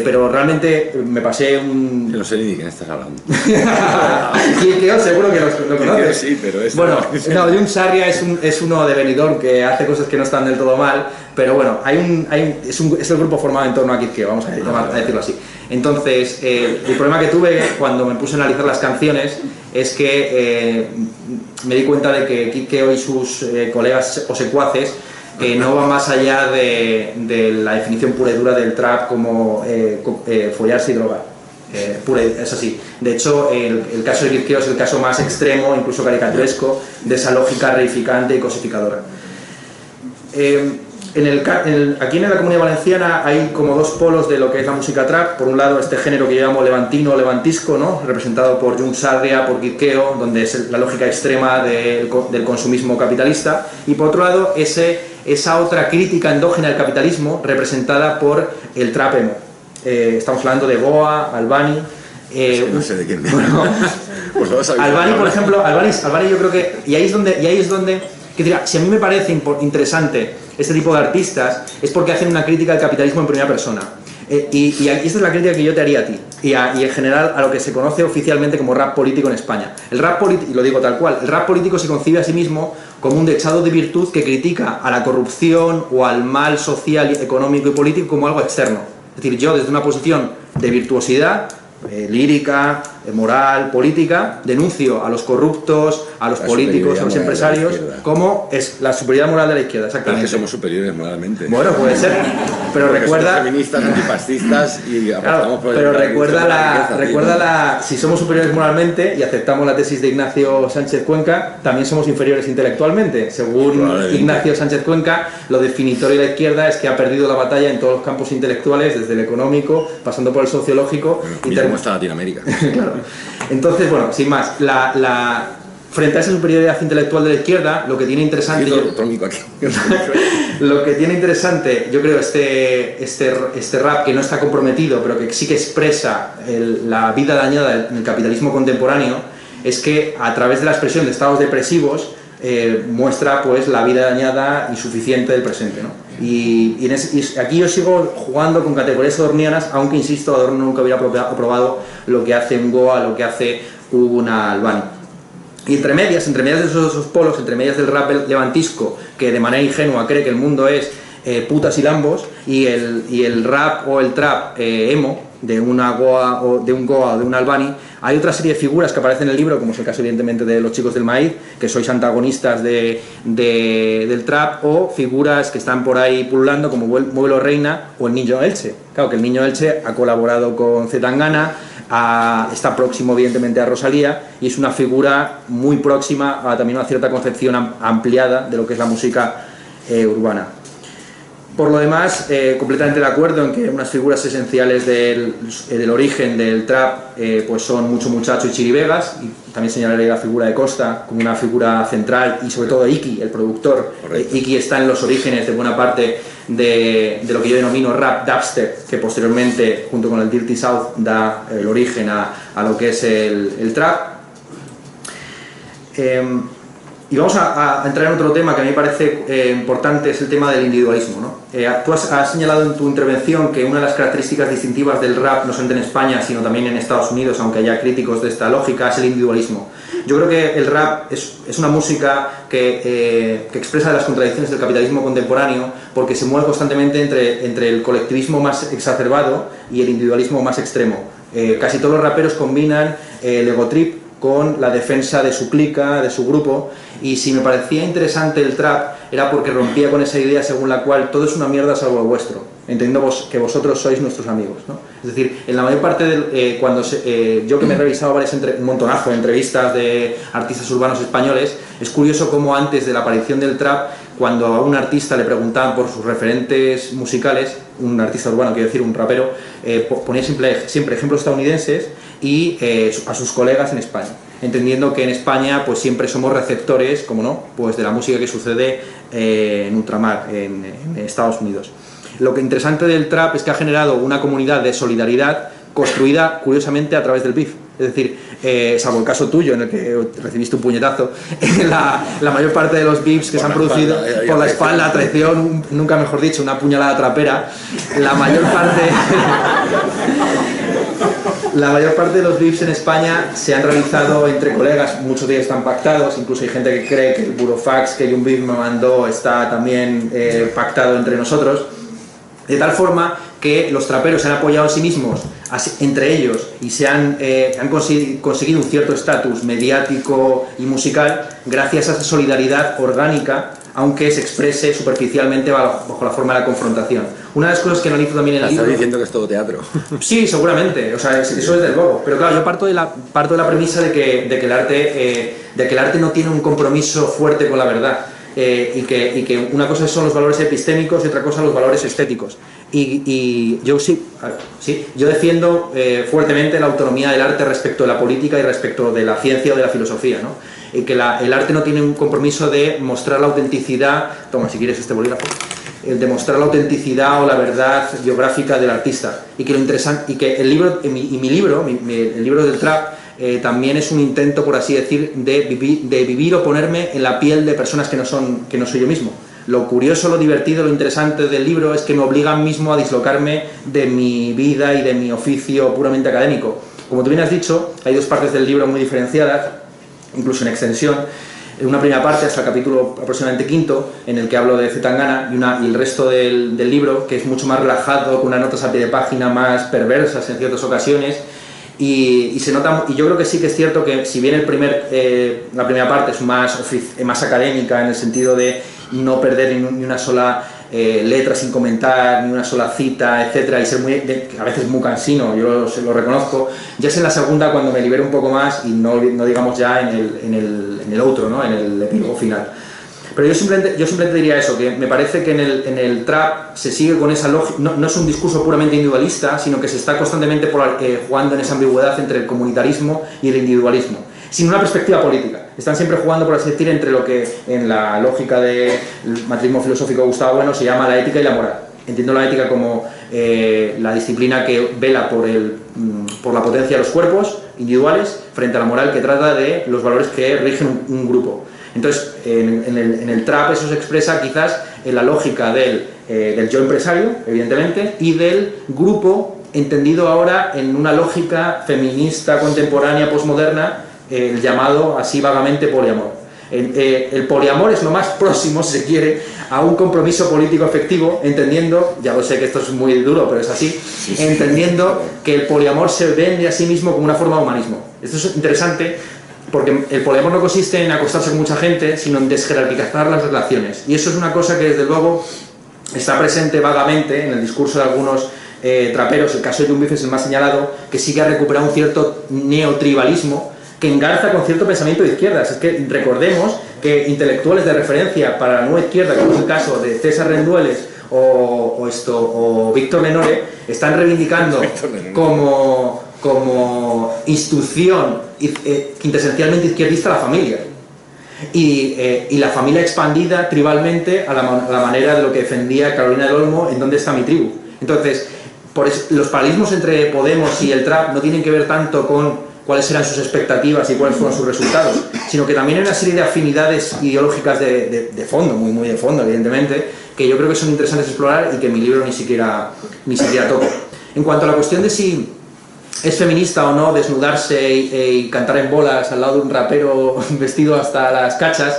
Speaker 3: pero realmente me pasé un...
Speaker 2: Yo no sé ni de quién estás hablando.
Speaker 3: Kid Keo seguro que lo conoces.
Speaker 2: Sí, pero es...
Speaker 3: Bueno, no, Jung Sarria es uno de Benidorm que hace cosas que no están del todo mal, pero bueno, es el grupo formado en torno a Kid Keo, vamos a decirlo así. Entonces, el problema que tuve cuando me puse a analizar las canciones es que me di cuenta de que Kid Keo y sus colegas o secuaces no van más allá de la definición pura y dura del trap como follarse y drogar. Es así. De hecho, el caso de Kid Keo es el caso más extremo, incluso caricaturesco, de esa lógica reificante y cosificadora. Aquí en la Comunidad Valenciana hay como dos polos de lo que es la música trap. Por un lado, este género que yo llamo levantino o levantisco, ¿no?, representado por Jung Sarria, por Kid Keo, donde es la lógica extrema del consumismo capitalista, y por otro lado, esa otra crítica endógena al capitalismo representada por el trap emo. Estamos hablando de Goa, Albani...
Speaker 2: no sé de quién.
Speaker 3: Bueno,
Speaker 2: pues
Speaker 3: Albani, por ejemplo, Albani yo creo que... Y ahí es donde que dirá, si a mí me parece interesante este tipo de artistas, es porque hacen una crítica al capitalismo en primera persona. Y esta es la crítica que yo te haría a ti, y en general a lo que se conoce oficialmente como rap político en España. El rap político, y lo digo tal cual, el rap político se concibe a sí mismo como un dechado de virtud que critica a la corrupción o al mal social, económico y político como algo externo. Es decir, yo desde una posición de virtuosidad, lírica, moral, política, denuncio a los corruptos, a los políticos, a los empresarios, como es la superioridad moral de la izquierda, exactamente.
Speaker 2: Es que somos superiores moralmente.
Speaker 3: Bueno, puede ser, pero
Speaker 2: porque
Speaker 3: recuerda...
Speaker 2: feministas, antifascistas y
Speaker 3: claro, pero recuerda si somos superiores moralmente y aceptamos la tesis de Ignacio Sánchez Cuenca, también somos inferiores intelectualmente. Según Ignacio Sánchez Cuenca, lo definitorio de la izquierda es que ha perdido la batalla en todos los campos intelectuales, desde el económico, pasando por el sociológico...
Speaker 2: Mira cómo está Latinoamérica.
Speaker 3: Claro. Entonces, bueno, sin más, frente a esa superioridad intelectual de la izquierda, lo que tiene interesante... Lo que tiene interesante, yo creo, este rap que no está comprometido, pero que sí que expresa la vida dañada en el capitalismo contemporáneo, es que a través de la expresión de estados depresivos muestra pues la vida dañada insuficiente del presente, ¿no? Y aquí yo sigo jugando con categorías adornianas, aunque insisto, Adorno nunca hubiera aprobado lo que hace un Goa, lo que hace una Albani. Y entre medias de esos polos, entre medias del rap levantisco, que de manera ingenua cree que el mundo es putas y lambos, y el rap o el trap emo, de un Goa o de un Albani, hay otra serie de figuras que aparecen en el libro, como es el caso evidentemente de los Chicos del Maíz, que sois antagonistas del trap, o figuras que están por ahí pululando como Muévelo Reina o el Niño Elche. Claro que el Niño Elche ha colaborado con Zetangana, está próximo evidentemente a Rosalía, y es una figura muy próxima a también una cierta concepción ampliada de lo que es la música urbana. Por lo demás, completamente de acuerdo en que unas figuras esenciales del origen del trap pues son Mucho Muchacho y Chiri Vegas, y también señalaré la figura de Costa como una figura central, y sobre todo Iki, el productor. Iki está en los orígenes de buena parte de lo que yo denomino rap dubstep, que posteriormente, junto con el Dirty South, da el origen a lo que es el trap. Y vamos a entrar en otro tema que a mí me parece importante, es el tema del individualismo, ¿no? Tú has señalado en tu intervención que una de las características distintivas del rap, no solamente en España, sino también en Estados Unidos, aunque haya críticos de esta lógica, es el individualismo. Yo creo que el rap es una música que expresa las contradicciones del capitalismo contemporáneo, porque se mueve constantemente entre el colectivismo más exacerbado y el individualismo más extremo. Casi todos los raperos combinan el ego trip con la defensa de su clica, de su grupo, y si me parecía interesante el trap era porque rompía con esa idea según la cual todo es una mierda salvo lo vuestro, entendiendo que vosotros sois nuestros amigos, ¿no? Es decir, en la mayor parte yo que me he revisado un montonazo de entrevistas de artistas urbanos españoles, es curioso cómo antes de la aparición del trap, cuando a un artista le preguntaban por sus referentes musicales, un artista urbano, quiero decir, un rapero, ponía siempre ejemplos estadounidenses y a sus colegas en España, entendiendo que en España pues siempre somos receptores, como no, pues de la música que sucede en ultramar, en Estados Unidos. Lo que interesante del trap es que ha generado una comunidad de solidaridad construida curiosamente a través del beef. Es decir, salvo el caso tuyo en el que recibiste un puñetazo, la mayor parte de los beefs que se han producido por la espalda, traición, nunca mejor dicho, una puñalada trapera, la mayor parte de los beefs en España se han realizado entre colegas, muchos de ellos están pactados, incluso hay gente que cree que el burofax que un beef me mandó está también pactado entre nosotros, de tal forma que los traperos se han apoyado a sí mismos, entre ellos, y han conseguido un cierto estatus mediático y musical gracias a esa solidaridad orgánica, aunque se exprese superficialmente bajo la forma de la confrontación. Una de las cosas que analizo también en el libro...
Speaker 4: Estás diciendo que es todo teatro.
Speaker 3: Sí, seguramente, o sea, eso es del luego. Pero claro, yo parto de la premisa de que el arte no tiene un compromiso fuerte con la verdad. Y que una cosa son los valores epistémicos y otra cosa los valores estéticos. Y yo yo defiendo fuertemente la autonomía del arte respecto de la política y respecto de la ciencia o de la filosofía, ¿no? Y que el arte no tiene un compromiso de mostrar la autenticidad, toma si quieres este bolígrafo, de mostrar la autenticidad o la verdad biográfica del artista. Y que lo interesante, y que el libro, el libro del trap, también es un intento, por así decir, de vivir o ponerme en la piel de personas que no soy yo mismo. Lo curioso, lo divertido, lo interesante del libro es que me obliga mismo a dislocarme de mi vida y de mi oficio puramente académico. Como tú bien has dicho, hay dos partes del libro muy diferenciadas, incluso en extensión. Una primera parte, hasta el capítulo aproximadamente quinto, en el que hablo de Zetangana, y el resto del libro, que es mucho más relajado, con unas notas a pie de página más perversas en ciertas ocasiones. Y se nota, y yo creo que sí que es cierto que si bien la primera parte es más académica en el sentido de no perder ni una sola letra sin comentar, ni una sola cita, etcétera, y ser a veces muy cansino, yo lo reconozco, ya es en la segunda cuando me libero un poco más y no digamos ya en el outro, ¿no? En el epílogo final. Pero yo simplemente diría eso, que me parece que en el trap se sigue con esa lógica, no es un discurso puramente individualista, sino que se está constantemente jugando en esa ambigüedad entre el comunitarismo y el individualismo, sin una perspectiva política. Están siempre jugando, por así decir, entre lo que en la lógica del materialismo filosófico de Gustavo Bueno se llama la ética y la moral. Entiendo la ética como la disciplina que vela por la potencia de los cuerpos individuales frente a la moral que trata de los valores que rigen un grupo. Entonces, en el trap eso se expresa quizás en la lógica del yo empresario, evidentemente, y del grupo entendido ahora en una lógica feminista, contemporánea, posmoderna, el llamado así vagamente poliamor. El poliamor es lo más próximo, si se quiere, a un compromiso político efectivo, entendiendo, ya lo sé que esto es muy duro, pero es así, entendiendo que el poliamor se vende a sí mismo como una forma de humanismo. Esto es interesante porque el poliamor no consiste en acostarse con mucha gente, sino en desjerarquizar las relaciones. Y eso es una cosa que, desde luego, está presente vagamente en el discurso de algunos traperos. El caso de Young Beef es el más señalado, que sí que ha recuperado un cierto neotribalismo que engarza con cierto pensamiento de izquierdas. Es que recordemos que intelectuales de referencia para la nueva izquierda, como es el caso de César Rendueles o Víctor Lenore, están reivindicando como institución quintesencialmente izquierdista la familia y la familia expandida tribalmente a la manera de lo que defendía Carolina del Olmo en ¿Dónde está mi tribu? Entonces, por eso, los paralelismos entre Podemos y el trap no tienen que ver tanto con cuáles eran sus expectativas y cuáles fueron sus resultados, sino que también hay una serie de afinidades ideológicas de fondo, muy de fondo, evidentemente, que yo creo que son interesantes de explorar y que en mi libro ni siquiera toco. En cuanto a la cuestión de si ¿es feminista o no desnudarse y cantar en bolas al lado de un rapero vestido hasta las cachas?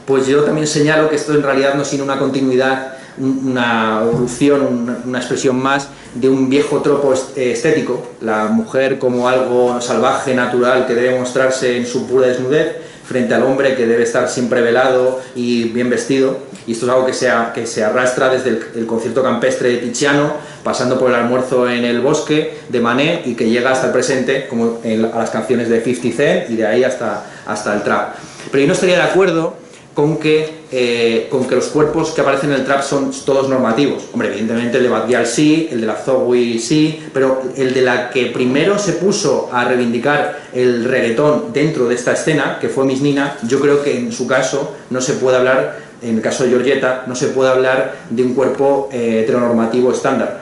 Speaker 3: Pues yo también señalo que esto en realidad no es sino una continuidad, una evolución, una expresión más de un viejo tropo estético, la mujer como algo salvaje, natural, que debe mostrarse en su pura desnudez, frente al hombre que debe estar siempre velado y bien vestido. Y esto es algo que se arrastra desde el concierto campestre de Tiziano, pasando por el almuerzo en el bosque de Manet, y que llega hasta el presente, como a las canciones de 50 Cent, y de ahí hasta el trap. Pero yo no estaría de acuerdo con que los cuerpos que aparecen en el trap son todos normativos. Hombre, evidentemente el de Bad Gyal sí, el de la Zowie sí, pero el de la que primero se puso a reivindicar el reggaetón dentro de esta escena, que fue Miss Nina, yo creo que en su caso no se puede hablar, en el caso de Georgetta, no se puede hablar de un cuerpo heteronormativo estándar.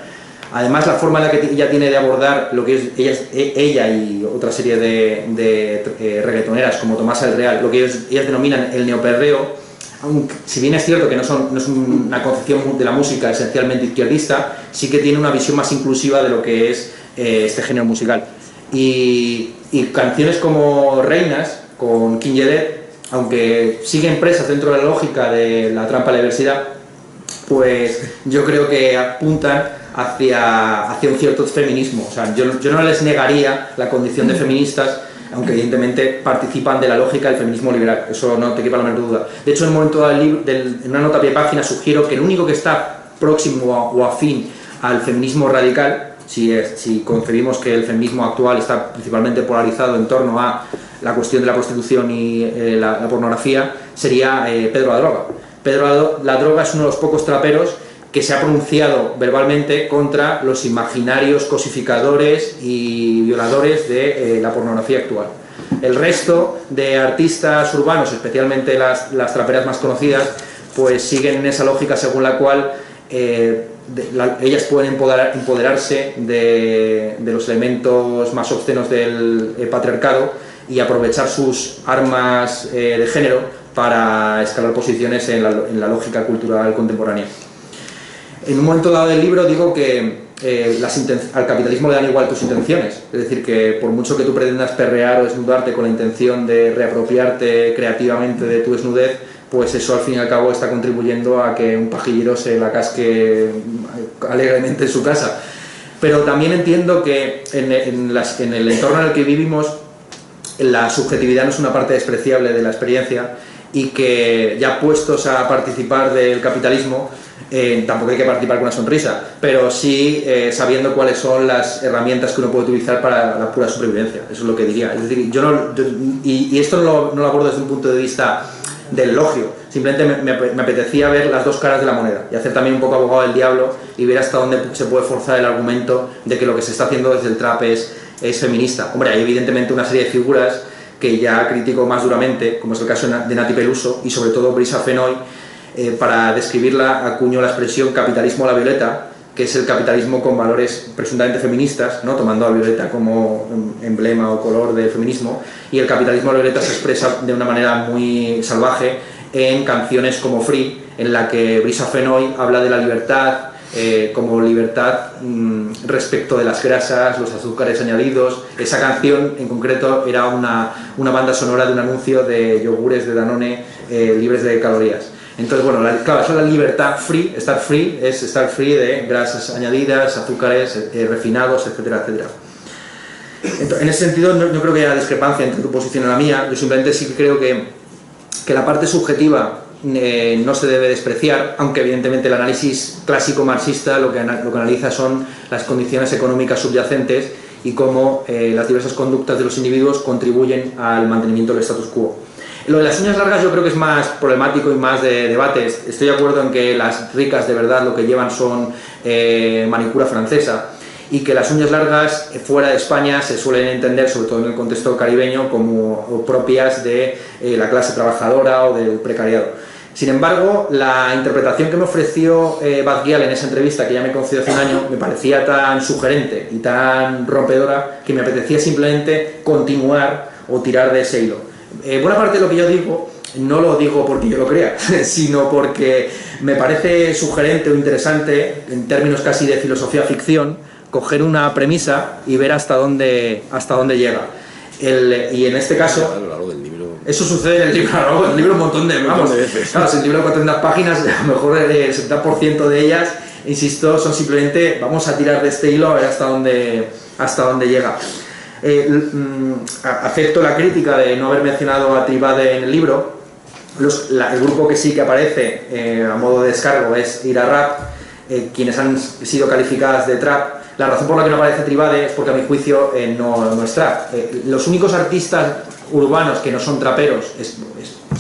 Speaker 3: Además, la forma en la que ella tiene de abordar lo que es ella y otra serie de reggaetoneras como Tomasa el Real, lo que ellas denominan el neoperreo, aunque, si bien es cierto que no es una concepción de la música esencialmente izquierdista, sí que tiene una visión más inclusiva de lo que es este género musical. Y canciones como Reinas, con King Jedet, aunque siguen presas dentro de la lógica de la trampa de la diversidad, pues yo creo que apuntan hacia un cierto feminismo. O sea, yo no les negaría la condición de feministas, aunque evidentemente participan de la lógica del feminismo liberal, eso no te quepa la menor duda. De hecho, en un momento en una nota a pie de página sugiero que el único que está próximo o afín al feminismo radical, si concebimos que el feminismo actual está principalmente polarizado en torno a la cuestión de la prostitución y la pornografía, sería Pedro la Droga. Pedro la Droga es uno de los pocos traperos que se ha pronunciado verbalmente contra los imaginarios cosificadores y violadores de la pornografía actual. El resto de artistas urbanos, especialmente las traperas más conocidas, pues siguen en esa lógica según la cual ellas pueden empoderarse de los elementos más obscenos del patriarcado y aprovechar sus armas de género para escalar posiciones en la lógica cultural contemporánea. En un momento dado del libro digo que al capitalismo le dan igual tus intenciones, es decir, que por mucho que tú pretendas perrear o desnudarte con la intención de reapropiarte creativamente de tu desnudez, pues eso al fin y al cabo está contribuyendo a que un pajillero se la casque alegremente en su casa. Pero también entiendo que en el entorno en el que vivimos la subjetividad no es una parte despreciable de la experiencia, y que ya puestos a participar del capitalismo, tampoco hay que participar con una sonrisa, pero sí sabiendo cuáles son las herramientas que uno puede utilizar para la pura supervivencia. Eso es lo que diría. Es decir, y esto no lo abordo desde un punto de vista del elogio, simplemente me apetecía ver las dos caras de la moneda y hacer también un poco abogado del diablo y ver hasta dónde se puede forzar el argumento de que lo que se está haciendo desde el trap es feminista. Hombre, hay evidentemente una serie de figuras que ya critico más duramente, como es el caso de Nati Peluso y sobre todo Brisa Fenoy. Para describirla acuñó la expresión capitalismo a la violeta, que es el capitalismo con valores presuntamente feministas, ¿no? Tomando a violeta como emblema o color del feminismo, y el capitalismo a la violeta se expresa de una manera muy salvaje en canciones como Free, en la que Brisa Fenoy habla de la libertad como libertad respecto de las grasas, los azúcares añadidos. Esa canción en concreto era una banda sonora de un anuncio de yogures de Danone libres de calorías. Entonces, bueno, claro, eso es la libertad free, estar free es estar free de grasas añadidas, azúcares refinados, etcétera, etcétera. Entonces, en ese sentido, no creo que haya discrepancia entre tu posición y la mía. Yo simplemente sí que creo que la parte subjetiva no se debe despreciar, aunque evidentemente el análisis clásico marxista lo que analiza son las condiciones económicas subyacentes y cómo las diversas conductas de los individuos contribuyen al mantenimiento del status quo. Lo de las uñas largas yo creo que es más problemático y más de debates. Estoy de acuerdo en que las ricas de verdad lo que llevan son manicura francesa, y que las uñas largas fuera de España se suelen entender, sobre todo en el contexto caribeño, como propias de la clase trabajadora o del precariado. Sin embargo, la interpretación que me ofreció Bad Gyal en esa entrevista, que ya me concedió hace un año, me parecía tan sugerente y tan rompedora que me apetecía simplemente continuar o tirar de ese hilo. Buena parte de lo que yo digo no lo digo porque yo lo crea, sino porque me parece sugerente o interesante, en términos casi de filosofía ficción, coger una premisa y ver hasta dónde llega. Y en este caso, eso sucede en el libro un montón de veces. Claro, si el libro de 400 páginas, a lo mejor el 70% de ellas, insisto, son simplemente vamos a tirar de este hilo a ver hasta dónde llega. Acepto la crítica de no haber mencionado a Tribade en el libro. El grupo que sí que aparece a modo de descargo es Ira Rap, quienes han sido calificadas de trap. La razón por la que no aparece Tribade es porque a mi juicio no es trap. Los únicos artistas urbanos que no son traperos,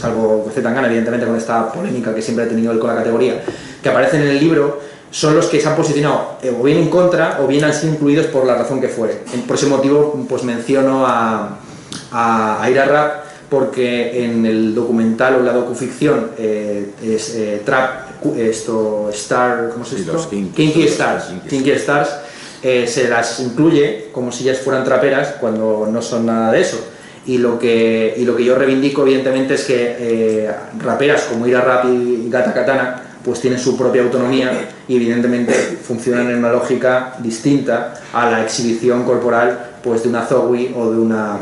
Speaker 3: salvo Zetangana, evidentemente, con esta polémica que siempre ha tenido él con la categoría, que aparecen en el libro, son los que se han posicionado o bien en contra o bien han sido incluidos por la razón que fuere. Por ese motivo pues menciono a Ira Rap, porque en el documental o en la docuficción Trap, Star, ¿cómo se dice? Kinky Stars, se las incluye como si ellas fueran traperas cuando no son nada de eso. Y lo que yo reivindico, evidentemente, es que raperas como Ira Rap y Gata Katana pues tienen su propia autonomía y evidentemente funcionan en una lógica distinta a la exhibición corporal pues de una Zowie o de una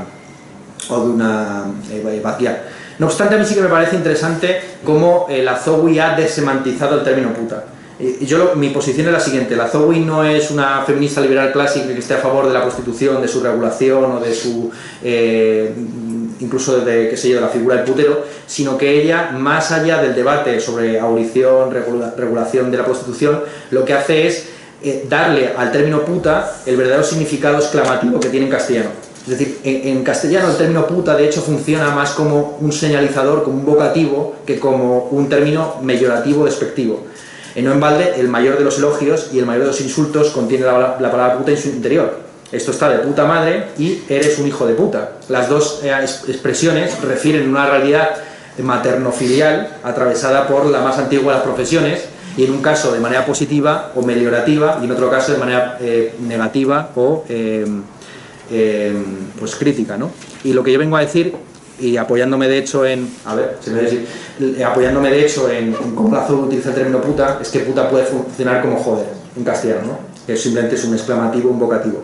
Speaker 3: Batial. No obstante, a mí sí que me parece interesante cómo la Zowie ha desemantizado el término puta. Mi posición es la siguiente: la Zowie no es una feminista liberal clásica que esté a favor de la prostitución, de su regulación o de su incluso de, qué sé yo, de la figura del putero, sino que ella, más allá del debate sobre abolición, regulación de la prostitución, lo que hace es darle al término puta el verdadero significado exclamativo que tiene en castellano. Es decir, en castellano el término puta de hecho funciona más como un señalizador, como un vocativo, que como un término peyorativo despectivo. No en balde, el mayor de los elogios y el mayor de los insultos contiene la palabra puta en su interior. Esto está de puta madre y eres un hijo de puta. Las dos expresiones refieren a una realidad materno-filial atravesada por la más antigua de las profesiones, y en un caso de manera positiva o meliorativa y en otro caso de manera negativa o pues crítica, ¿no? Y lo que yo vengo a decir, y apoyándome de hecho en cómo la Zowie utiliza el término puta, es que puta puede funcionar como joder en castellano, ¿no? Que simplemente es un exclamativo, un vocativo.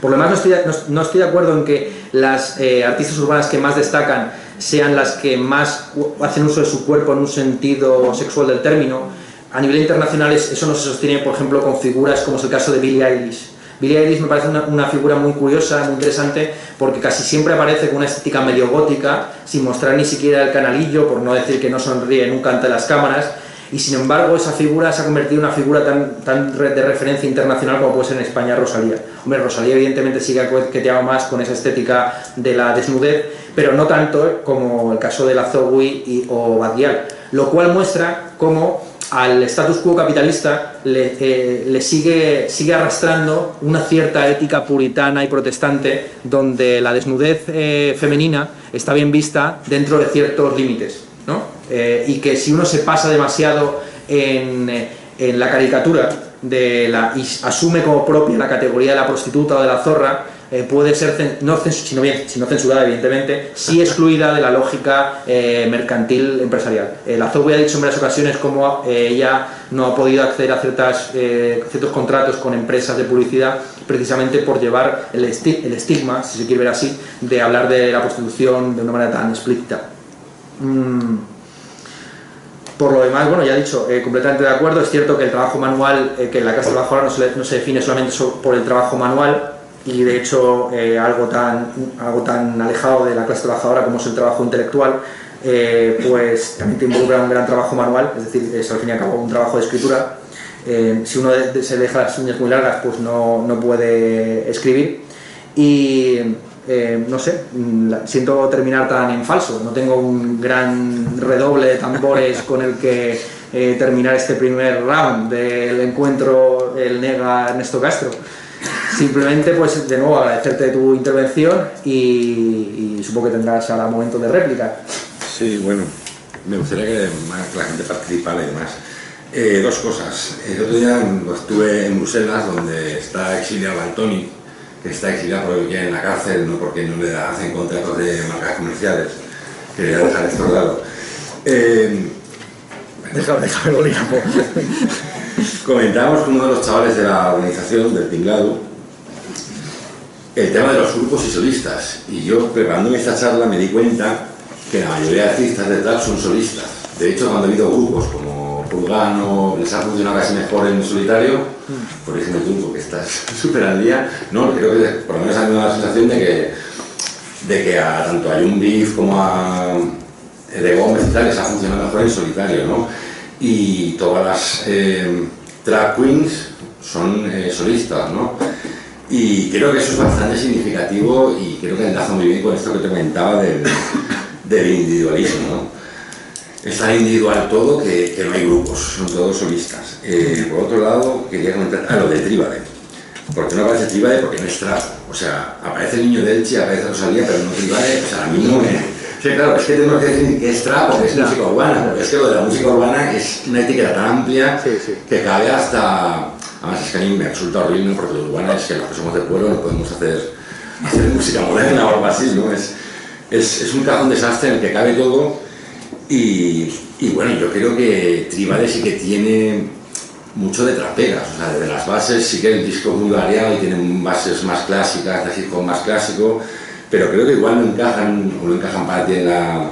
Speaker 3: Por lo demás, no estoy de acuerdo en que las artistas urbanas que más destacan sean las que más hacen uso de su cuerpo en un sentido sexual del término. A nivel internacional eso no se sostiene, por ejemplo, con figuras como es el caso de Billie Eilish. Billie Eilish me parece una figura muy curiosa, muy interesante, porque casi siempre aparece con una estética medio gótica, sin mostrar ni siquiera el canalillo, por no decir que no sonríe nunca ante las cámaras, y sin embargo esa figura se ha convertido en una figura tan de referencia internacional como puede ser en España Rosalía. Hombre, Rosalía evidentemente sí que te ama más con esa estética de la desnudez, pero no tanto como el caso de la Zowie o Badial, lo cual muestra cómo al status quo capitalista le sigue arrastrando una cierta ética puritana y protestante, donde la desnudez femenina está bien vista dentro de ciertos límites, ¿no? Y que si uno se pasa demasiado en la caricatura y asume como propia la categoría de la prostituta o de la zorra, puede ser, no censurada evidentemente, sí excluida de la lógica mercantil empresarial. La Zowie ha dicho en varias ocasiones cómo ella no ha podido acceder a ciertos contratos con empresas de publicidad precisamente por llevar el estigma, si se quiere ver así, de hablar de la prostitución de una manera tan explícita. Por lo demás, bueno, ya he dicho, completamente de acuerdo. Es cierto que el trabajo manual, que en la clase trabajadora no se define solamente por el trabajo manual, y de hecho algo tan alejado de la clase trabajadora como es el trabajo intelectual, pues también te involucra un gran trabajo manual, es decir, es al fin y al cabo un trabajo de escritura. Si uno se deja las uñas muy largas, pues no puede escribir. Y no sé, siento terminar tan en falso, no tengo un gran redoble de tambores con el que terminar este primer round del encuentro el Nega Ernesto Castro. Simplemente, pues de nuevo agradecerte tu intervención y supongo que tendrás ahora momento de réplica.
Speaker 2: Sí, bueno, me gustaría que la gente participara y demás. Dos cosas. El otro día estuve en Bruselas, donde está exiliado Antoni, que está exiliado porque vive en la cárcel, no porque no le hacen contratos de marcas comerciales. Quería dejar esto claro.
Speaker 3: Déjame bolígrafo.
Speaker 2: Comentábamos con uno de los chavales de la organización del tinglado el tema de los grupos y solistas. Y yo, preparándome esta charla, me di cuenta que la mayoría de artistas de trap son solistas. De hecho, cuando ha habido grupos como Purgano, les ha funcionado casi mejor en solitario, por ejemplo tú, porque estás súper al día, no, creo que por lo menos ha tenido la sensación de que tanto a Young Beef como a De Gómez y tal les ha funcionado mejor en solitario, ¿no? Y todas las trap queens son solistas, ¿no? Y creo que eso es bastante significativo y creo que enlaza muy bien con esto que te comentaba del individualismo, ¿no? Es tan individual todo que no hay grupos, son todos solistas. Por otro lado, quería comentar lo de Tríbade. ¿Por qué no aparece Tríbade? Porque no es trap. O sea, aparece el niño de Elche, aparece Rosalía, pero no Tríbade. O sea, a mí no me... Sí, claro, es que tenemos que decir que es trap porque es música urbana. Porque es que lo de la música urbana es una etiqueta tan amplia que cabe hasta... Además, es que a mí me resulta horrible porque lo urbana es que los que somos de pueblo no podemos hacer música moderna o algo así, ¿no? Es un cajón desastre en el que cabe todo. Y bueno, yo creo que Tríbade sí que tiene mucho de traperas, o sea, desde las bases sí que el disco es muy variado y tiene bases más clásicas, de hip hop más clásico, pero creo que igual no encajan para ti en la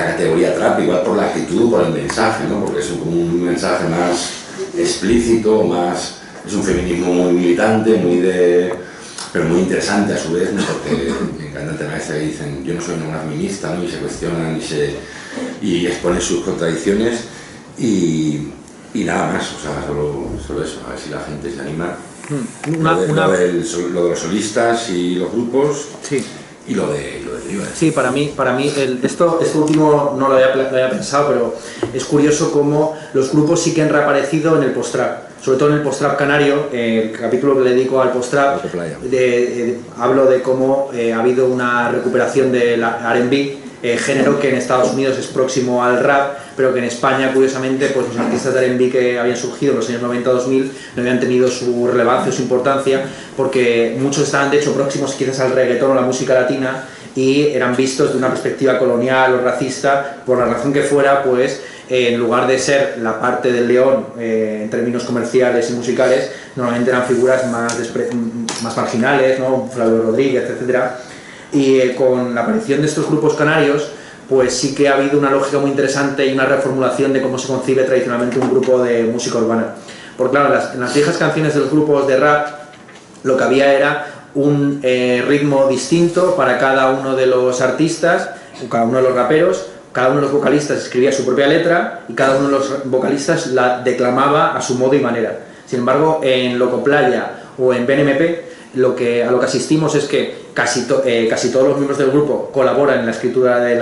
Speaker 2: categoría trap, igual por la actitud, por el mensaje, ¿no? Porque es como un mensaje más explícito, es un feminismo muy militante, pero muy interesante a su vez, ¿no? Porque me encanta el tema este que dicen yo no soy una feminista, ¿no? Y se cuestionan y exponen sus contradicciones y nada más, o sea, solo eso, a ver si la gente se anima. Lo de los solistas y los grupos. Sí. Y lo de Tríbade.
Speaker 3: Sí, para mí esto último no lo había pensado, pero es curioso cómo los grupos sí que han reaparecido en el post-trap, sobre todo en el post-trap canario. El capítulo que le dedico al post-trap, hablo de cómo ha habido una recuperación del R&B, género que en Estados Unidos es próximo al rap, pero que en España, curiosamente, pues los artistas de R&B que habían surgido en los años 90-2000 no habían tenido su relevancia, su importancia, porque muchos estaban de hecho próximos quizás al reggaetón o la música latina y eran vistos de una perspectiva colonial o racista, por la razón que fuera, pues en lugar de ser la parte del león en términos comerciales y musicales, normalmente eran figuras más marginales, ¿no? Flavio Rodríguez, etcétera. Y con la aparición de estos grupos canarios, pues sí que ha habido una lógica muy interesante y una reformulación de cómo se concibe tradicionalmente un grupo de música urbana. Porque claro, en las viejas canciones de los grupos de rap, lo que había era un ritmo distinto para cada uno de los artistas, cada uno de los raperos, cada uno de los vocalistas escribía su propia letra y cada uno de los vocalistas la declamaba a su modo y manera. Sin embargo, en Locoplaya o en BNMP, a lo que asistimos es que casi todos los miembros del grupo colaboran en la escritura de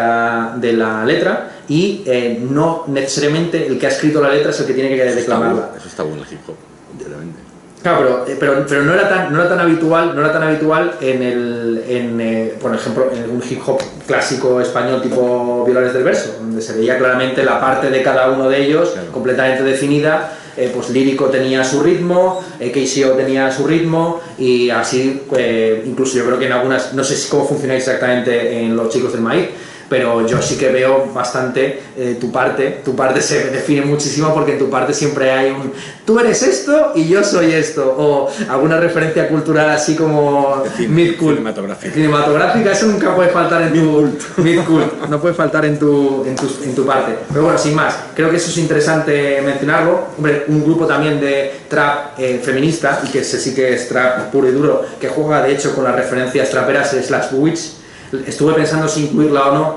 Speaker 3: la letra y no necesariamente el que ha escrito la letra es el que tiene que declamarla.
Speaker 2: Eso está bueno el hip hop, obviamente.
Speaker 3: Claro, pero no era tan habitual por ejemplo, en un hip hop clásico español tipo Violores del Verso, donde se veía claramente la parte de cada uno de ellos, claro, completamente definida. Pues Lírico tenía su ritmo, KCO tenía su ritmo y así, incluso yo creo que en algunas, no sé cómo funciona exactamente en Los Chicos del Maíz, pero yo sí que veo bastante tu parte se define muchísimo porque en tu parte siempre hay un tú eres esto y yo soy esto, o alguna referencia cultural así como cinematográfica, eso nunca puede faltar en tu no puede faltar en tu parte. Pero bueno, sin más, creo que eso es interesante mencionarlo. Hombre, un grupo también de trap feminista, y que ese sí que es trap puro y duro, que juega de hecho con las referencias traperas, es Slash Witch. Estuve pensando si incluirla o no,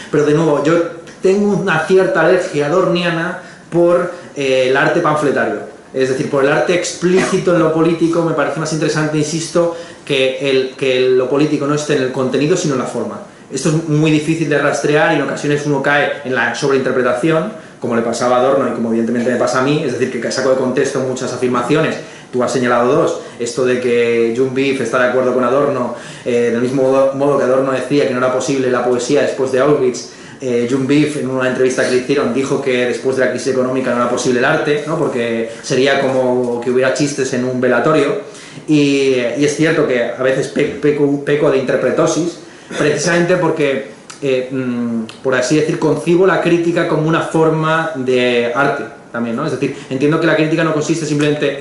Speaker 3: pero de nuevo, yo tengo una cierta alergia adorniana por el arte panfletario, es decir, por el arte explícito en lo político. Me parece más interesante, insisto, que lo político no esté en el contenido sino en la forma. Esto es muy difícil de rastrear y en ocasiones uno cae en la sobreinterpretación, como le pasaba a Adorno y como evidentemente me pasa a mí, es decir, que saco de contexto muchas afirmaciones. Tú has señalado dos, esto de que Young Beef está de acuerdo con Adorno, del mismo modo que Adorno decía que no era posible la poesía después de Auschwitz. Young Beef, en una entrevista que le hicieron, dijo que después de la crisis económica no era posible el arte, ¿no? Porque sería como que hubiera chistes en un velatorio. Y es cierto que a veces peco de interpretosis, precisamente porque por así decir, concibo la crítica como una forma de arte también, ¿no? Es decir, entiendo que la crítica no consiste simplemente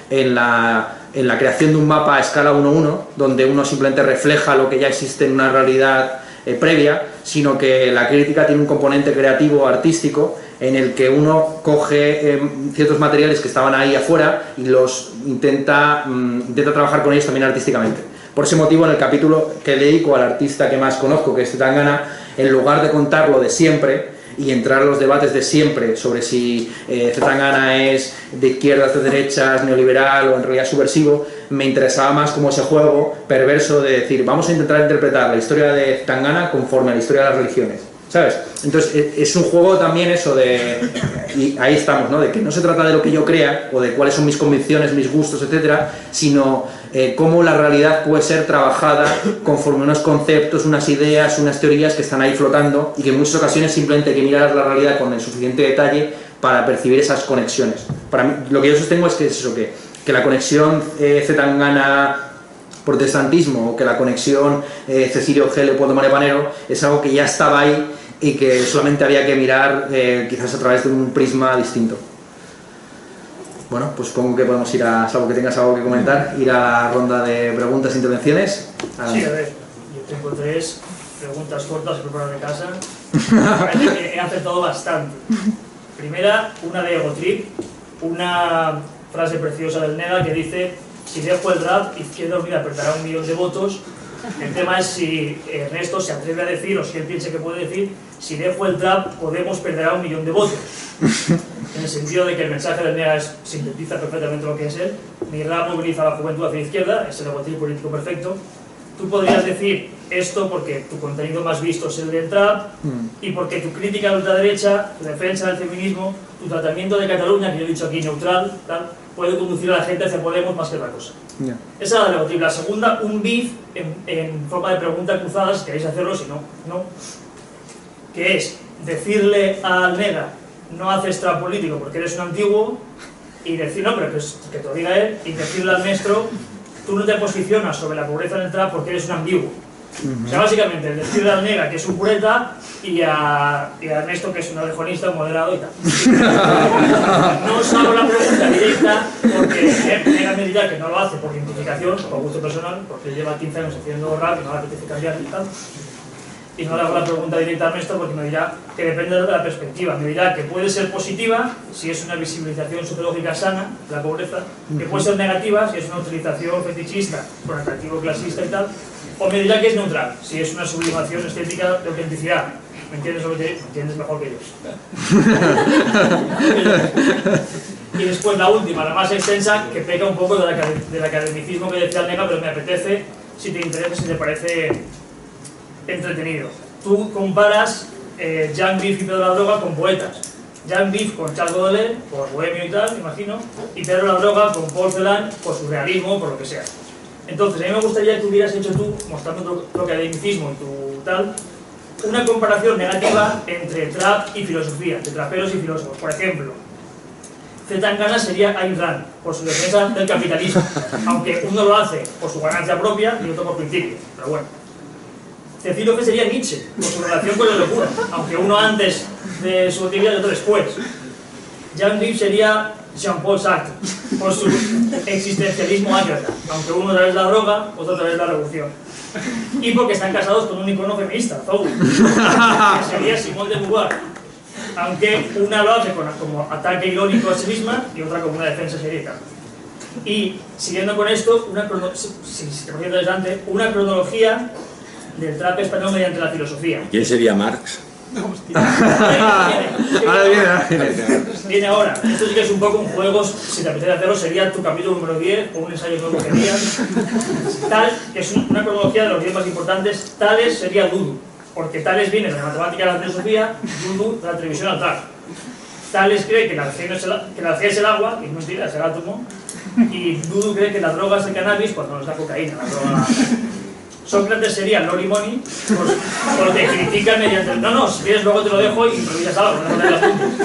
Speaker 3: en la creación de un mapa a escala 1:1, donde uno simplemente refleja lo que ya existe en una realidad previa, sino que la crítica tiene un componente creativo, artístico, en el que uno coge ciertos materiales que estaban ahí afuera y los intenta trabajar con ellos también artísticamente. Por ese motivo, en el capítulo que dedico al artista que más conozco, que es Zetangana, en lugar de contar lo de siempre y entrar a los debates de siempre sobre si Zetangana es de izquierdas, de derechas, neoliberal o en realidad subversivo, me interesaba más como ese juego perverso de decir, vamos a intentar interpretar la historia de Zetangana conforme a la historia de las religiones, ¿sabes? Entonces es un juego también eso de, y ahí estamos, ¿no? De que no se trata de lo que yo crea o de cuáles son mis convicciones, mis gustos, etcétera, sino cómo la realidad puede ser trabajada conforme a unos conceptos, unas ideas, unas teorías que están ahí flotando y que en muchas ocasiones simplemente hay que mirar la realidad con el suficiente detalle para percibir esas conexiones. Para mí, lo que yo sostengo es que es eso, que la conexión Zetangana protestantismo o que la conexión Cecilio G. Leopoldo Manepanero es algo que ya estaba ahí y que solamente había que mirar quizás a través de un prisma distinto. Bueno, pues supongo que podemos ir a, salvo que tengas algo que comentar, ir a la ronda de preguntas e intervenciones.
Speaker 4: Sí, a ver, yo tengo 3 preguntas cortas que preparar de casa. Parece que he acertado bastante. Primera, una de Ego Trip, una frase preciosa del Nega que dice: si dejo el rap, Izquierda Unida perderá 1 millón de votos. El tema es si Ernesto se atreve a decir, o si él piensa que puede decir, si dejo el trap, Podemos perderá 1 millón de votos. En el sentido de que el mensaje del Nega sintetiza perfectamente lo que es él. Mi rap moviliza a la juventud hacia la izquierda, es el egotrip político perfecto. Tú podrías decir esto porque tu contenido más visto es el del trap y porque tu crítica a la ultraderecha, tu defensa del feminismo, tu tratamiento de Cataluña, que yo he dicho aquí neutral, tal, puede conducir a la gente hacia Podemos más que otra cosa. Yeah. Esa es la egotrip. La segunda, un beef en forma de pregunta cruzada, si queréis hacerlo, si no, no. Que es decirle al Nega: no haces trap político porque eres un antiguo, y decir, no, pero que te lo diga él, y decirle al maestro: tú no te posicionas sobre la pobreza en el trap porque eres un ambiguo. O sea, básicamente, decirle al Nega que es un pureta y a Ernesto que es un alejonista, un moderado y tal. No os hago la pregunta directa porque Nega me dirá que no lo hace por identificación, por gusto personal, porque lleva 15 años haciendo rap y no le apetece cambiar y tal. Y no le hago la pregunta directa a Ernesto porque me dirá que depende de la perspectiva. Me dirá que puede ser positiva si es una visibilización sociológica sana de la pobreza, que puede ser negativa si es una utilización fetichista con atractivo clasista y tal, o me dirá que es neutral si es una sublimación estética de autenticidad. ¿Me entiendes lo que te digo? ¿Me entiendes mejor que yo? Y después la última, la más extensa, que peca un poco del academicismo que decía el Nega, pero me apetece, si te interesa, si te parece entretenido. Tú comparas Jean Beef y Pedro la Droga con poetas. Jean Beef con Charles Baudelaire, por bohemio y tal, imagino, y Pedro la Droga con Paul Celan, por surrealismo, por lo que sea. Entonces, a mí me gustaría que hubieras hecho tú, mostrando tu academicismo y tu tal, una comparación negativa entre trap y filosofía, entre traperos y filósofos. Por ejemplo, Zetangana sería Ayn Rand, por su defensa del capitalismo, aunque uno lo hace por su ganancia propia y otro por principio, pero bueno. Cecilio G sería Nietzsche, por su relación con la locura, aunque uno antes de su actividad y otro después. Jean Beef sería Jean-Paul Sartre, por su existencialismo ácrata, aunque uno a través de la droga, otro a través de la revolución. Y porque están casados con un icono feminista, Zou, que sería Simone de Beauvoir, aunque una lo hace como ataque irónico a sí misma y otra como una defensa seria. Y siguiendo con esto, si te parece interesante, una cronología del trap español mediante la filosofía.
Speaker 2: ¿Quién sería Marx?
Speaker 4: Viene ahora. Esto sí que es un poco un juego, si te apetece hacerlo, sería tu capítulo número 10 o un ensayo nuevo que harías. Tal, que es una cronología de los 10 más importantes. Tales sería Dudu, porque Tales viene de la matemática a la filosofía, Dudu de la televisión al trap. Tales cree que la energía es el agua, y no es mentira, es el átomo, y Dudu cree que la droga es el cannabis cuando no es la cocaína, la droga. Sócrates sería Lori Money, porque critica mediante... No, si quieres luego te lo dejo y improvisas algo, no te las apuntes.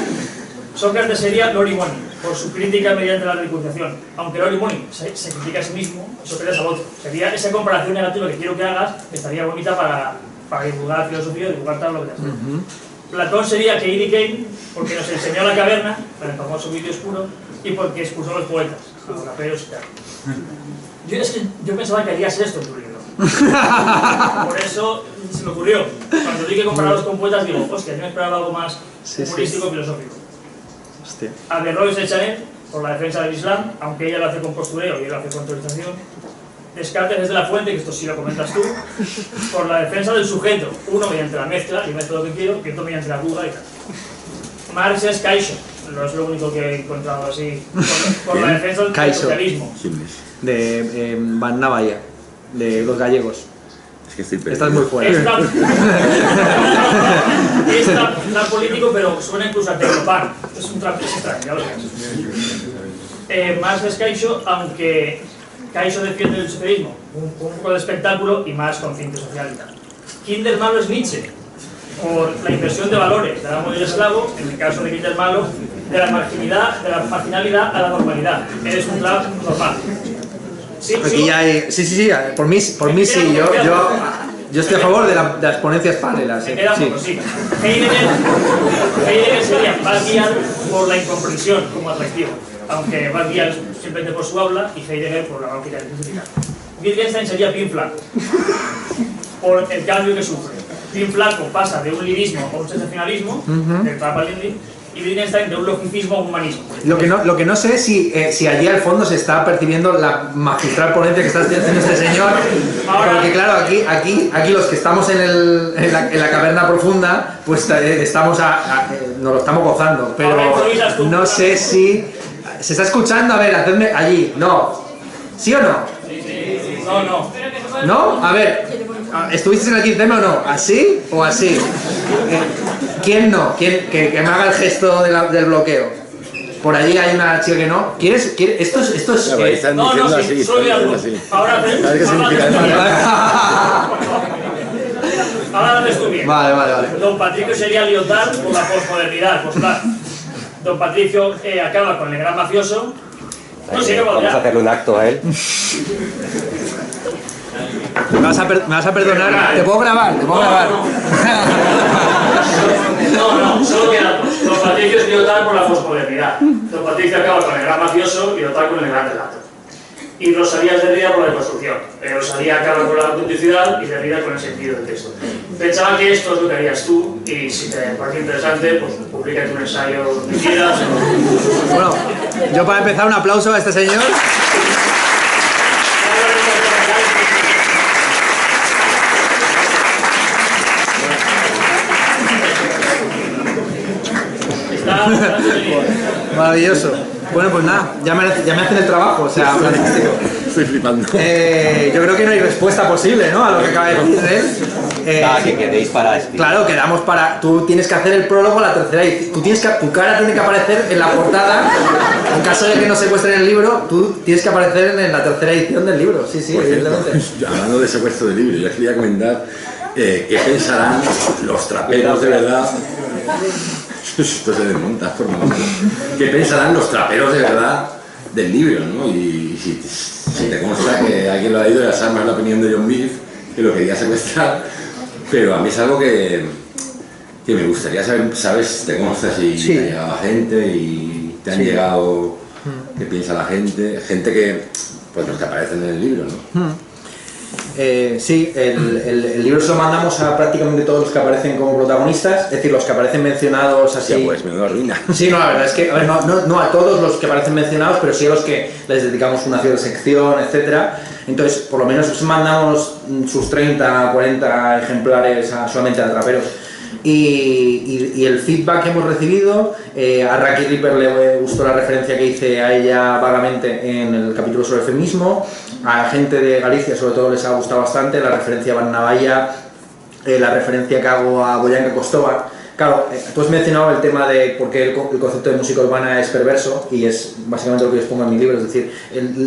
Speaker 4: Sócrates sería Lori Money, por su crítica mediante la ridiculización. Aunque Lori Money se critica a sí mismo, Sócrates al otro. Sería esa comparación negativa que quiero que hagas, estaría bonita para para divulgar filosofía, divulgar tal, lo que sea. Platón sería K.D. Kane, porque nos enseñó la caverna, con el famoso vídeo oscuro, y porque expulsó a los poetas, a los raperos y tal. Yo pensaba que harías esto en tu libro. Por eso se me ocurrió. Cuando vi que compararlos con poetas, digo, hostia, yo me esperaba algo más humorístico y filosófico.
Speaker 3: Hostia.
Speaker 4: Averroes de Chanel, por la defensa del Islam, aunque ella lo hace con postureo y él lo hace con autorización. Descartes desde la fuente, que esto sí lo comentas tú, por la defensa del sujeto, uno mediante la mezcla, y mezclo lo que quiero, y otro mediante la duda y tal. Marx es Caixo, no es lo único que he encontrado así, por la defensa del socialismo.
Speaker 3: De Van Navalla, de los gallegos.
Speaker 2: Es que estoy perdido.
Speaker 3: Estás muy fuera.
Speaker 4: Es tan político, pero suena incluso a tecnopan. Es un trap extraño, ya lo sabes. Marx es Caixo, aunque Caixo defiende el socialismo, un poco de espectáculo y más consciente social y tal. Kindermalo es Nietzsche, por la inversión de valores del amo y del esclavo, en el caso de Kindermalo, de la marginalidad a la normalidad. Eres un trap normal. ¿Sí?
Speaker 3: Aquí ya hay... Sí, por mí sí, yo estoy a favor de las ponencias paralelas.
Speaker 4: Me queda poco, sí. Heidegger sería Basquiat por la incomprensión como atractivo, aunque Basquiat simplemente por su habla y Heidegger por la lógica científica. Wittgenstein sería Pin Flaco, por el cambio que sufre. Pin Flaco pasa de un lirismo a un sensacionalismo, del trap al indie, y Wittgenstein de un logicismo a un humanismo.
Speaker 3: Lo que no sé es si allí al fondo se está percibiendo la magistral ponencia que está haciendo este señor. Porque claro, aquí los que estamos en la caverna profunda, pues estamos nos lo estamos gozando. Pero no sé si... ¿Se está escuchando? A ver, hacedme allí. No. ¿Sí o no?
Speaker 4: Sí. No.
Speaker 3: ¿No? A ver, ¿estuvisteis en el 15M o no? ¿Así o así? ¿Quién no? Que me haga el gesto del bloqueo. Por allí hay una chica que no. ¿Quieres? Esto es
Speaker 4: no, sí, solo voy a algo. Ahora haces tú bien.
Speaker 3: Vale.
Speaker 4: Don Patricio sería Lyotard por la posmodernidad, postular. Don Patricio acaba con el gran mafioso. No sé qué
Speaker 1: vamos a hacerle un acto a él.
Speaker 3: ¿Me vas a perdonar? ¿Te puedo grabar?
Speaker 4: No, solo queda dos. Don Patricio es Lyotard por la posmodernidad. Don Patricio acaba con el gran mafioso y Lyotard con el gran relato. Y Rosalía es Derrida por la deconstrucción. Rosalía acaba con la autenticidad y Derrida con el sentido del texto. Pensaba que esto es lo que harías tú y si te parece interesante, pues publícate un ensayo que quieras.
Speaker 3: Bueno, yo para empezar un aplauso a este señor. Maravilloso. Bueno, pues nada, ya me hacen el trabajo, o sea, fantástico.
Speaker 2: Estoy flipando.
Speaker 3: Yo creo que no hay respuesta posible, ¿no? A lo que acaba de decir él.
Speaker 1: Que quedéis para explicar.
Speaker 3: Claro, quedamos para... Tú tienes que hacer el prólogo a la tercera edición. Tu cara tiene que aparecer en la portada. En caso de que no secuestren el libro, tú tienes que aparecer en la tercera edición del libro. Sí, evidentemente.
Speaker 2: Hablando de secuestro de libro, yo quería comentar qué pensarán los traperos de verdad. Esto se desmonta por momento. ¿Qué pensarán los traperos de verdad del libro, ¿no? Y si te consta que alguien lo ha leído, ya sabes más la opinión de John Beef, que lo quería secuestrar, pero a mí es algo que me gustaría saber, ¿sabes? Te consta si te ha llegado gente y te han llegado, qué piensa la gente que, pues los que aparecen en el libro, ¿no?
Speaker 3: Sí, el libro se lo mandamos a prácticamente todos los que aparecen como protagonistas, es decir, los que aparecen mencionados así.
Speaker 2: Ya, pues menuda ruina.
Speaker 3: Sí, no, la verdad es que, a ver, no a todos los que aparecen mencionados, pero sí a los que les dedicamos una cierta sección, etcétera. Entonces, por lo menos mandamos sus 30, 40 ejemplares solamente a traperos. Y el feedback que hemos recibido, a Raquel Ripper le gustó la referencia que hice a ella vagamente en el capítulo sobre el feminismo, a la gente de Galicia sobre todo les ha gustado bastante la referencia a Van Navalla, la referencia que hago a Boyanka Kostova. Claro, tú has mencionado el tema de por qué el concepto de música urbana es perverso, y es básicamente lo que yo expongo en mi libro, es decir,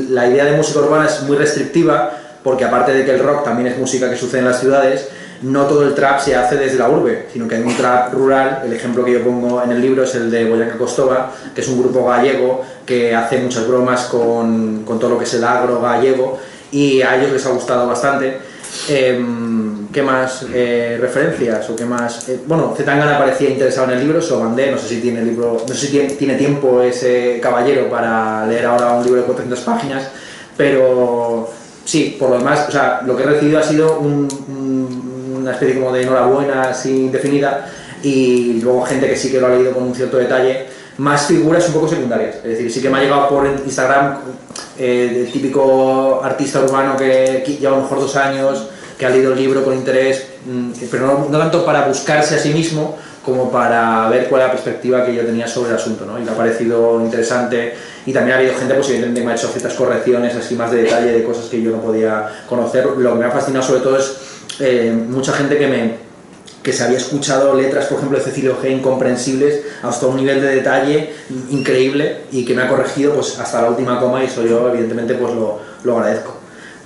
Speaker 3: la idea de música urbana es muy restrictiva, porque aparte de que el rock también es música que sucede en las ciudades, no todo el trap se hace desde la urbe, sino que hay un trap rural. El ejemplo que yo pongo en el libro es el de Boyanka Kostova, que es un grupo gallego que hace muchas bromas con todo lo que es el agro gallego, y a ellos les ha gustado bastante. referencias o qué más... bueno, Zetangana parecía interesado en el libro, se lo mandé, no sé si tiene tiempo ese caballero para leer ahora un libro de 400 páginas, pero sí, por lo demás, o sea, lo que he recibido ha sido una especie como de enhorabuena así indefinida, y luego gente que sí que lo ha leído con un cierto detalle, más figuras un poco secundarias, es decir, sí que me ha llegado por Instagram el típico artista urbano que lleva a lo mejor 2 años, que ha leído el libro con interés, pero no tanto para buscarse a sí mismo como para ver cuál es la perspectiva que yo tenía sobre el asunto, ¿no? Y me ha parecido interesante, y también ha habido gente, pues evidentemente, que me ha hecho ciertas correcciones así más de detalle de cosas que yo no podía conocer. Lo que me ha fascinado sobre todo es mucha gente que se había escuchado letras, por ejemplo, de Cecilio G, incomprensibles, hasta un nivel de detalle increíble, y que me ha corregido pues hasta la última coma, y eso yo evidentemente pues lo agradezco.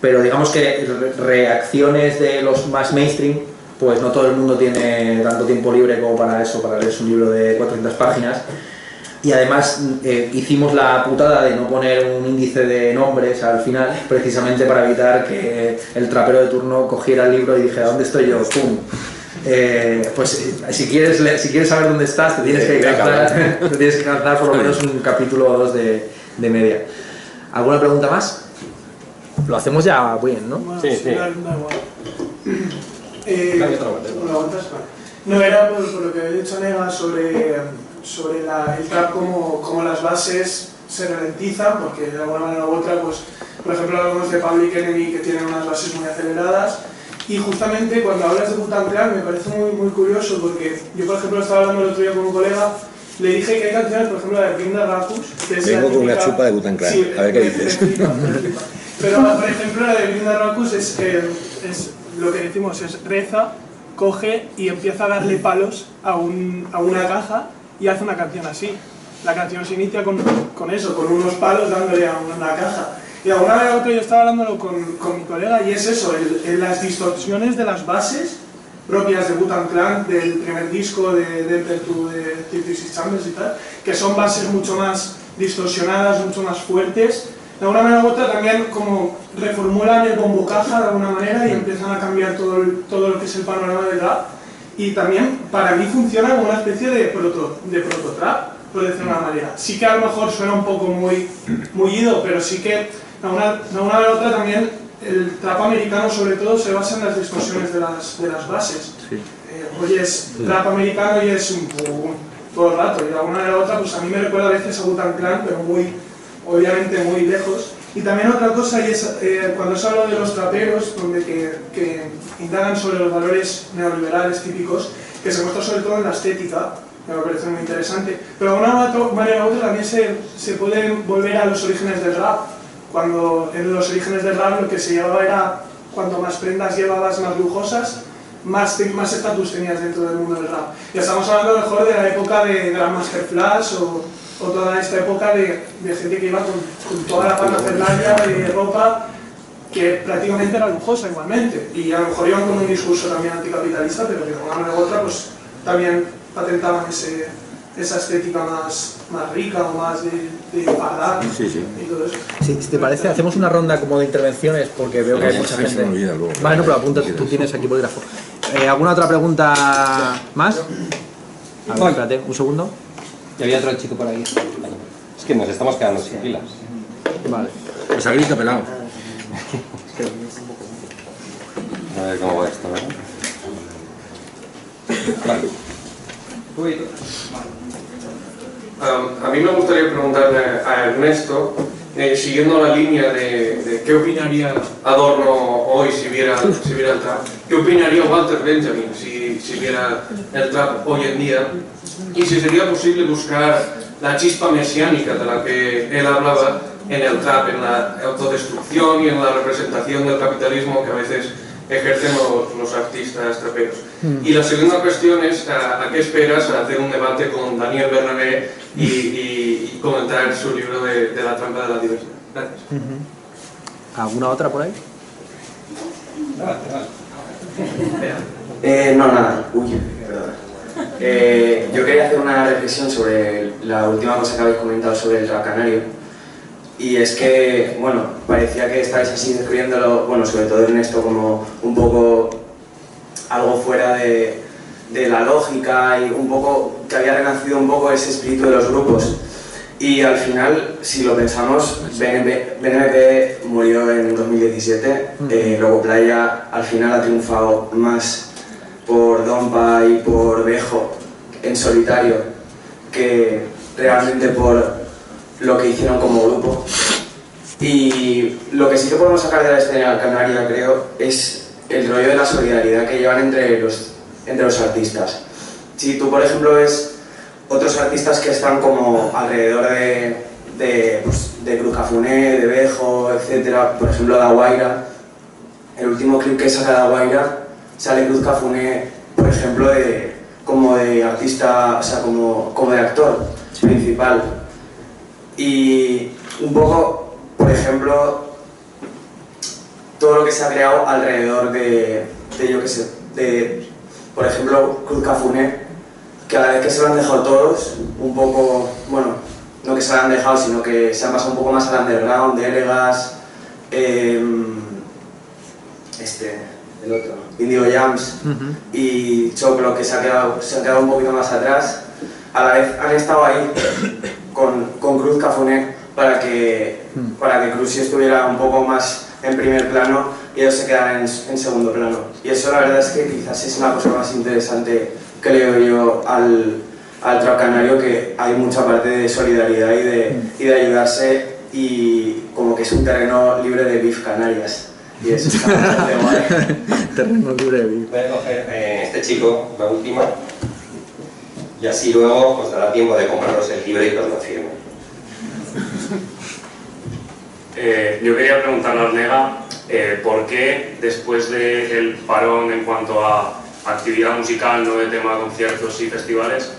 Speaker 3: Pero digamos que reacciones de los más mainstream, pues no todo el mundo tiene tanto tiempo libre como para eso, para leerse un libro de 400 páginas. Y además hicimos la putada de no poner un índice de nombres al final, precisamente para evitar que el trapero de turno cogiera el libro y dijera, ¿dónde estoy yo? ¡Pum! Pues si quieres saber dónde estás, te tienes que calzar por lo menos un capítulo o 2 de media. ¿Alguna pregunta más? Lo hacemos ya bien, ¿no?
Speaker 5: Bueno,
Speaker 1: Sí.
Speaker 5: da igual. No, era por lo que había dicho Nega sobre el trap, como las bases se ralentizan, porque de alguna manera u otra, pues, por ejemplo, hablamos de Public Enemy, que tienen unas bases muy aceleradas, y justamente cuando hablas de Wu-Tang Clan me parece muy, muy curioso, porque yo, por ejemplo, estaba hablando el otro día con un colega, le dije que hay canciones, por ejemplo, la de Bring the Ruckus, que es
Speaker 6: Vengo
Speaker 5: la
Speaker 6: con una
Speaker 5: típica...
Speaker 6: chupa de Wu-Tang Clan,
Speaker 5: Sí,
Speaker 6: a ver qué dices.
Speaker 5: me flipa. Pero, por ejemplo, la de Bring the Ruckus es lo que decimos, es reza, coge y empieza a darle palos a una caja y hace una canción así. La canción se inicia con eso, con unos palos dándole a una caja. Y alguna vez u otra yo estaba hablándolo con mi colega, y es eso, las distorsiones de las bases propias de Wu-Tang Clan, del primer disco de Enter to the 36 Chambers y tal, que son bases mucho más distorsionadas, mucho más fuertes. De alguna manera u otra también como reformulan el bombo caja de alguna manera y empiezan a cambiar todo lo que es el panorama del rap. Y también para mí funciona como una especie de proto-trap, por decirlo de una manera. Sí que a lo mejor suena un poco muy mullido, pero sí que de alguna manera u otra también el trap americano sobre todo se basa en las distorsiones de las bases.
Speaker 3: Sí.
Speaker 5: Oyes trap americano y es un todo el rato, y de alguna manera u otra pues a mí me recuerda a veces a Wu-Tang Clan, pero obviamente muy lejos. Y también otra cosa, y es cuando se habla de los traperos, donde que indagan sobre los valores neoliberales típicos, que se muestra sobre todo en la estética, que me parece muy interesante. Pero de una manera u otra también se puede volver a los orígenes del rap, cuando en los orígenes del rap lo que se llevaba era, cuanto más prendas llevabas más lujosas, más estatus tenías dentro del mundo del rap. Y estamos hablando a lo mejor de la época de Grandmaster Flash o toda esta época de gente que iba con toda la parafernalia de ropa que prácticamente era lujosa igualmente, y a lo mejor iban con un discurso también anticapitalista, pero que de una manera u otra pues también patentaban esa estética más rica o más de pardal y todo eso.
Speaker 3: Sí, si te parece, hacemos una ronda como de intervenciones, porque veo que hay mucha gente. Vale, no, pero apunta, tú tienes aquí bolígrafo. ¿Alguna otra pregunta más? A ver, espérate, un segundo.
Speaker 1: Y había otro chico por ahí. Es que nos estamos quedando sin pilas.
Speaker 3: Vale.
Speaker 2: Esa grita pelado.
Speaker 1: A ver cómo va esto, ¿verdad? Vale.
Speaker 7: A mí me gustaría preguntarle a Ernesto, siguiendo la línea de qué opinaría Adorno hoy si viera el trap, qué opinaría Walter Benjamin si viera el trap hoy en día, y si sería posible buscar la chispa mesiánica de la que él hablaba en el trap, en la autodestrucción y en la representación del capitalismo que a veces ejercen los artistas traperos. Y la segunda cuestión es ¿a qué esperas a hacer un debate con Daniel Bernabé y comentar su libro de la trampa de la diversidad? Gracias.
Speaker 3: ¿Alguna otra por ahí?
Speaker 8: No, nada. Uy, perdona. Yo quería hacer una reflexión sobre la última cosa que habéis comentado sobre el rap canario. Y es que, bueno, parecía que estáis así describiéndolo, bueno, sobre todo Ernesto, como un poco algo fuera de la lógica y un poco que había renacido un poco ese espíritu de los grupos. Y al final, si lo pensamos, BNB murió en 2017, luego Playa al final ha triunfado más por Dompa y por Bejo en solitario que realmente por lo que hicieron como grupo. Y lo que sí que podemos sacar de la escena canaria, creo, es el rollo de la solidaridad que llevan entre los artistas. Si tú, por ejemplo, ves otros artistas que están como alrededor de Cruz Cafuné, de Bejo, etc. Por ejemplo, Da Guaira. El último clip que saca Da Guaira sale Cruz Cafuné, por ejemplo, como de artista, o sea, como de actor principal. Y un poco, por ejemplo, todo lo que se ha creado alrededor de yo qué sé, por ejemplo, Cruz Cafuné, que a la vez que se lo han dejado todos, un poco, bueno, no que se lo han dejado, sino que se han pasado un poco más al underground, de Elegas, el otro, Indigo Jams y Choclo, que se han quedado un poquito más atrás, a la vez han estado ahí con Cruz Cafuné para que Cruz sí estuviera un poco más en primer plano y ellos se quedaran en segundo plano. Y eso la verdad es que quizás es una cosa más interesante que leo yo al trap canario, que hay mucha parte de solidaridad y de ayudarse, y como que es un terreno libre de beef Canarias. Y eso está bastante guay.
Speaker 3: Terreno libre de beef.
Speaker 1: Voy a coger este chico, la última, y así luego os dará tiempo de compraros el libro y que os lo firme.
Speaker 6: Yo quería preguntarle a Ornega por qué después del parón en cuanto a actividad musical, no de tema de conciertos y festivales,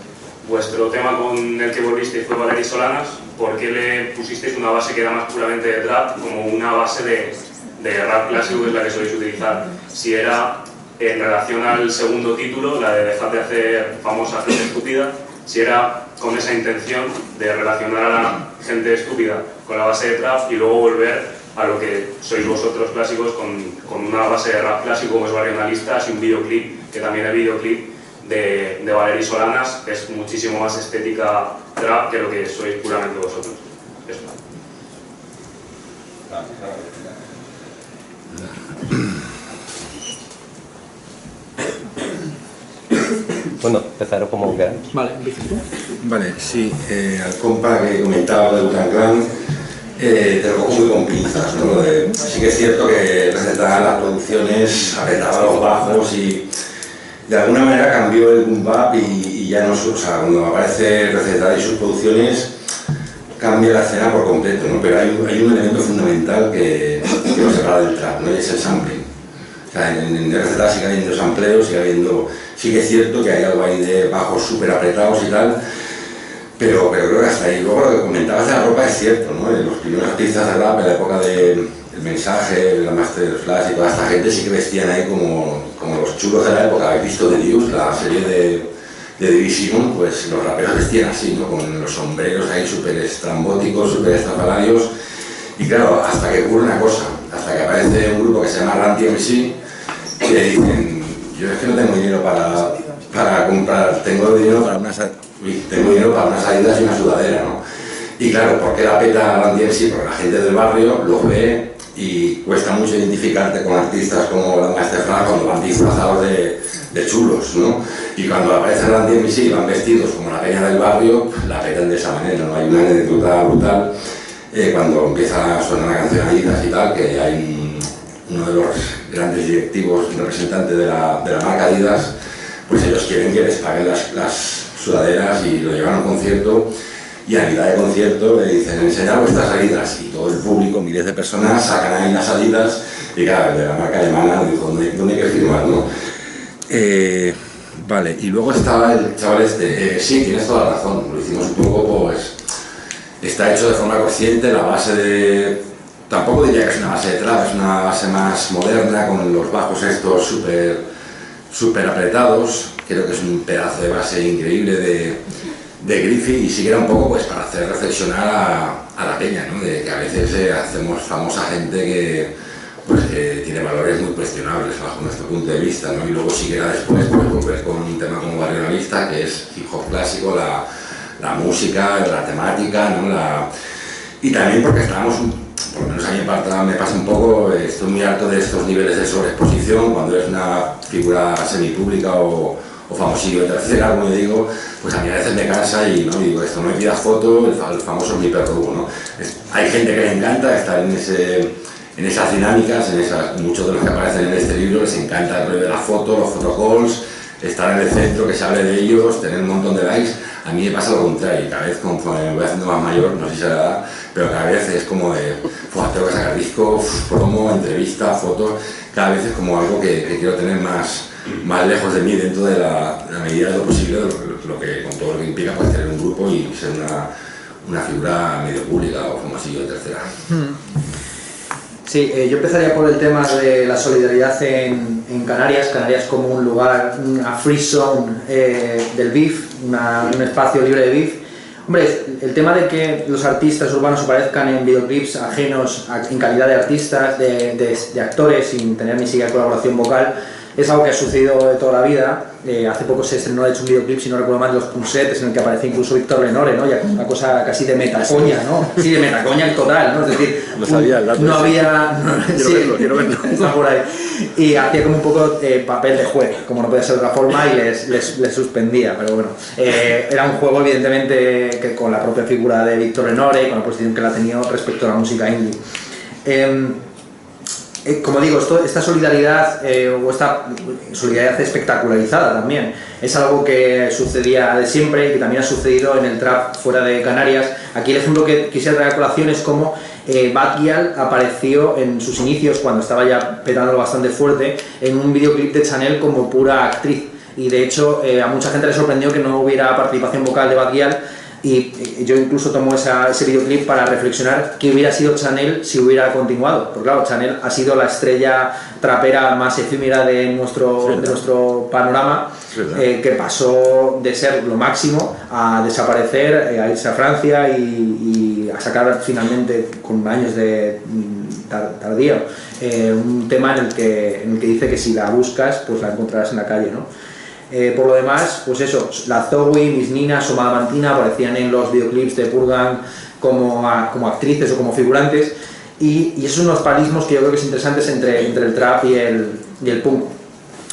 Speaker 6: vuestro tema con el que volvisteis fue Valery Solanas. ¿Por qué le pusisteis una base que era más puramente de trap como una base de rap clásico, que es la que soléis utilizar? Si era en relación al segundo título, la de dejar de hacer famosa gente estúpida, si era con esa intención de relacionar a la gente estúpida con la base de trap y luego volver a lo que sois vosotros clásicos con una base de rap clásico como es Barrionalistas y un videoclip, que también el videoclip de Valery Solanas es muchísimo más estética trap que lo que sois puramente vosotros. Eso.
Speaker 1: Bueno, empezar como queráis.
Speaker 3: Vale, ¿empiezas tú?
Speaker 2: Vale, sí, al compa que comentaba de Wu-Tang Clan, te lo cojo muy con pinzas, ¿no? Sí que es cierto que presentaba las producciones, apretaba los bajos y de alguna manera cambió el boom bap y ya no, o sea, cuando aparece Receta y sus producciones cambia la escena por completo, ¿no? Pero hay un elemento fundamental que lo separa del trap, ¿no? Y es el sampling. O sea, en Receta sigue habiendo sampleos, sí que es cierto que hay algo ahí de bajos súper apretados y tal, pero creo que hasta ahí. Luego lo que comentabas de la ropa es cierto, ¿no? Los primeros artistas de rap en la época del Mensaje, la Master Flash y toda esta gente sí que vestían ahí como los chulos de la época. ¿Habéis visto The Deuce, la serie de Division? Pues los raperos vestían así, ¿no? Con los sombreros ahí súper estrambóticos, súper estrafalarios. Y claro, hasta que ocurre una cosa, hasta que aparece un grupo que se llama Run DMC, que dicen: yo es que no tengo dinero para comprar, tengo dinero para unas salidas y una sudadera, ¿no? Y claro, ¿por qué la peta Run DMC? Porque la gente del barrio los ve y cuesta mucho identificarte con artistas como la Master Flash cuando van disfrazados de chulos, ¿no? Y cuando aparece Run DMC y van vestidos como la peña del barrio, la petan de esa manera, ¿no? Hay una anécdota brutal cuando empieza a sonar la canción Adidas y tal, que hay uno de los grandes directivos representantes de la marca Adidas, pues ellos quieren que les paguen las sudaderas y lo llevan a un concierto, y a mitad de concierto le dicen: enseñad vuestras Adidas, y todo el público, miles de personas, sacan ahí las Adidas, y claro, el de la marca alemana dijo: ¿dónde hay que firmar, no? Vale, y luego estaba el chaval este, sí, tienes toda la razón, lo hicimos un poco, pues está hecho de forma consciente, la base de... Tampoco diría que es una base de trap, es una base más moderna, con los bajos estos súper apretados. Creo que es un pedazo de base increíble de Griffith, y sí que era un poco pues para hacer reflexionar a la peña, ¿no? De que a veces hacemos famosa gente que pues tiene valores muy cuestionables bajo nuestro punto de vista, ¿no? Y luego sí que después pues, volver con un tema como Barrio Navista, que es hip hop clásico, la música, la temática, ¿no? Y también porque estábamos, por lo menos a mí me pasa un poco, estoy muy harto de estos niveles de sobreexposición, cuando eres una figura semipública o famosillo de tercera, como yo digo, pues a mí a veces me cansa y ¿no? Digo, esto no me pidas foto, el famoso mi perro, ¿no? Hay gente que le encanta estar en esas dinámicas, muchos de los que aparecen en este libro les encanta el rollo de la foto, los photocalls, estar en el centro, que se hable de ellos, tener un montón de likes. A mí me pasa lo contrario, y cada vez conforme me voy haciendo más mayor, no sé si se la da, pero cada vez es como de, tengo que sacar disco, promo, entrevista, fotos, cada vez es como algo que quiero tener más lejos de mí, dentro de la medida de lo posible, lo que, con todo lo que implica pues, tener un grupo y ser una figura medio pública o famosillo de tercera.
Speaker 3: Sí, yo empezaría por el tema de la solidaridad en Canarias. Canarias como un lugar, una free zone del BIF, un espacio libre de BIF. Hombre, el tema de que los artistas urbanos aparezcan en videoclips ajenos en calidad de artistas, de actores, sin tener ni siquiera colaboración vocal, es algo que ha sucedido de toda la vida. Hace poco se estrenó, de hecho, un videoclip, si no recuerdo mal, de Los Punsetes, en el que aparece incluso Víctor Lenore, ¿no? Ya una cosa casi de metacoña, ¿no? Sí, de metacoña total, ¿no? Es decir,
Speaker 9: no sabía el dato.
Speaker 3: No había...
Speaker 9: Quiero verlo.
Speaker 3: Está por ahí. Y hacía como un poco papel de juez, como no podía ser de otra forma, y les suspendía, pero bueno. Era un juego, evidentemente, que con la propia figura de Víctor Lenore, con la posición que él ha tenido respecto a la música indie. Como digo, esta solidaridad o esta solidaridad espectacularizada también es algo que sucedía de siempre y que también ha sucedido en el trap fuera de Canarias. Aquí el ejemplo que quisiera traer a colación es cómo Bad Gyal apareció en sus inicios, cuando estaba ya petándolo bastante fuerte, en un videoclip de Chanel como pura actriz, y de hecho a mucha gente le sorprendió que no hubiera participación vocal de Bad Gyal. Y yo incluso tomo ese videoclip para reflexionar qué hubiera sido Chanel si hubiera continuado. Porque claro, Chanel ha sido la estrella trapera más efímera de nuestro panorama, que pasó de ser lo máximo a desaparecer, a irse a Francia y a sacar finalmente, con años de tardío, un tema en el que dice que si la buscas, pues la encontrarás en la calle, ¿no? Por lo demás, pues eso, la Zoe, Miss Nina, Soma Damantina aparecían en los videoclips de Purgan como actrices o como figurantes, y esos son unos paralelismos que yo creo que son interesantes entre el trap y el punk.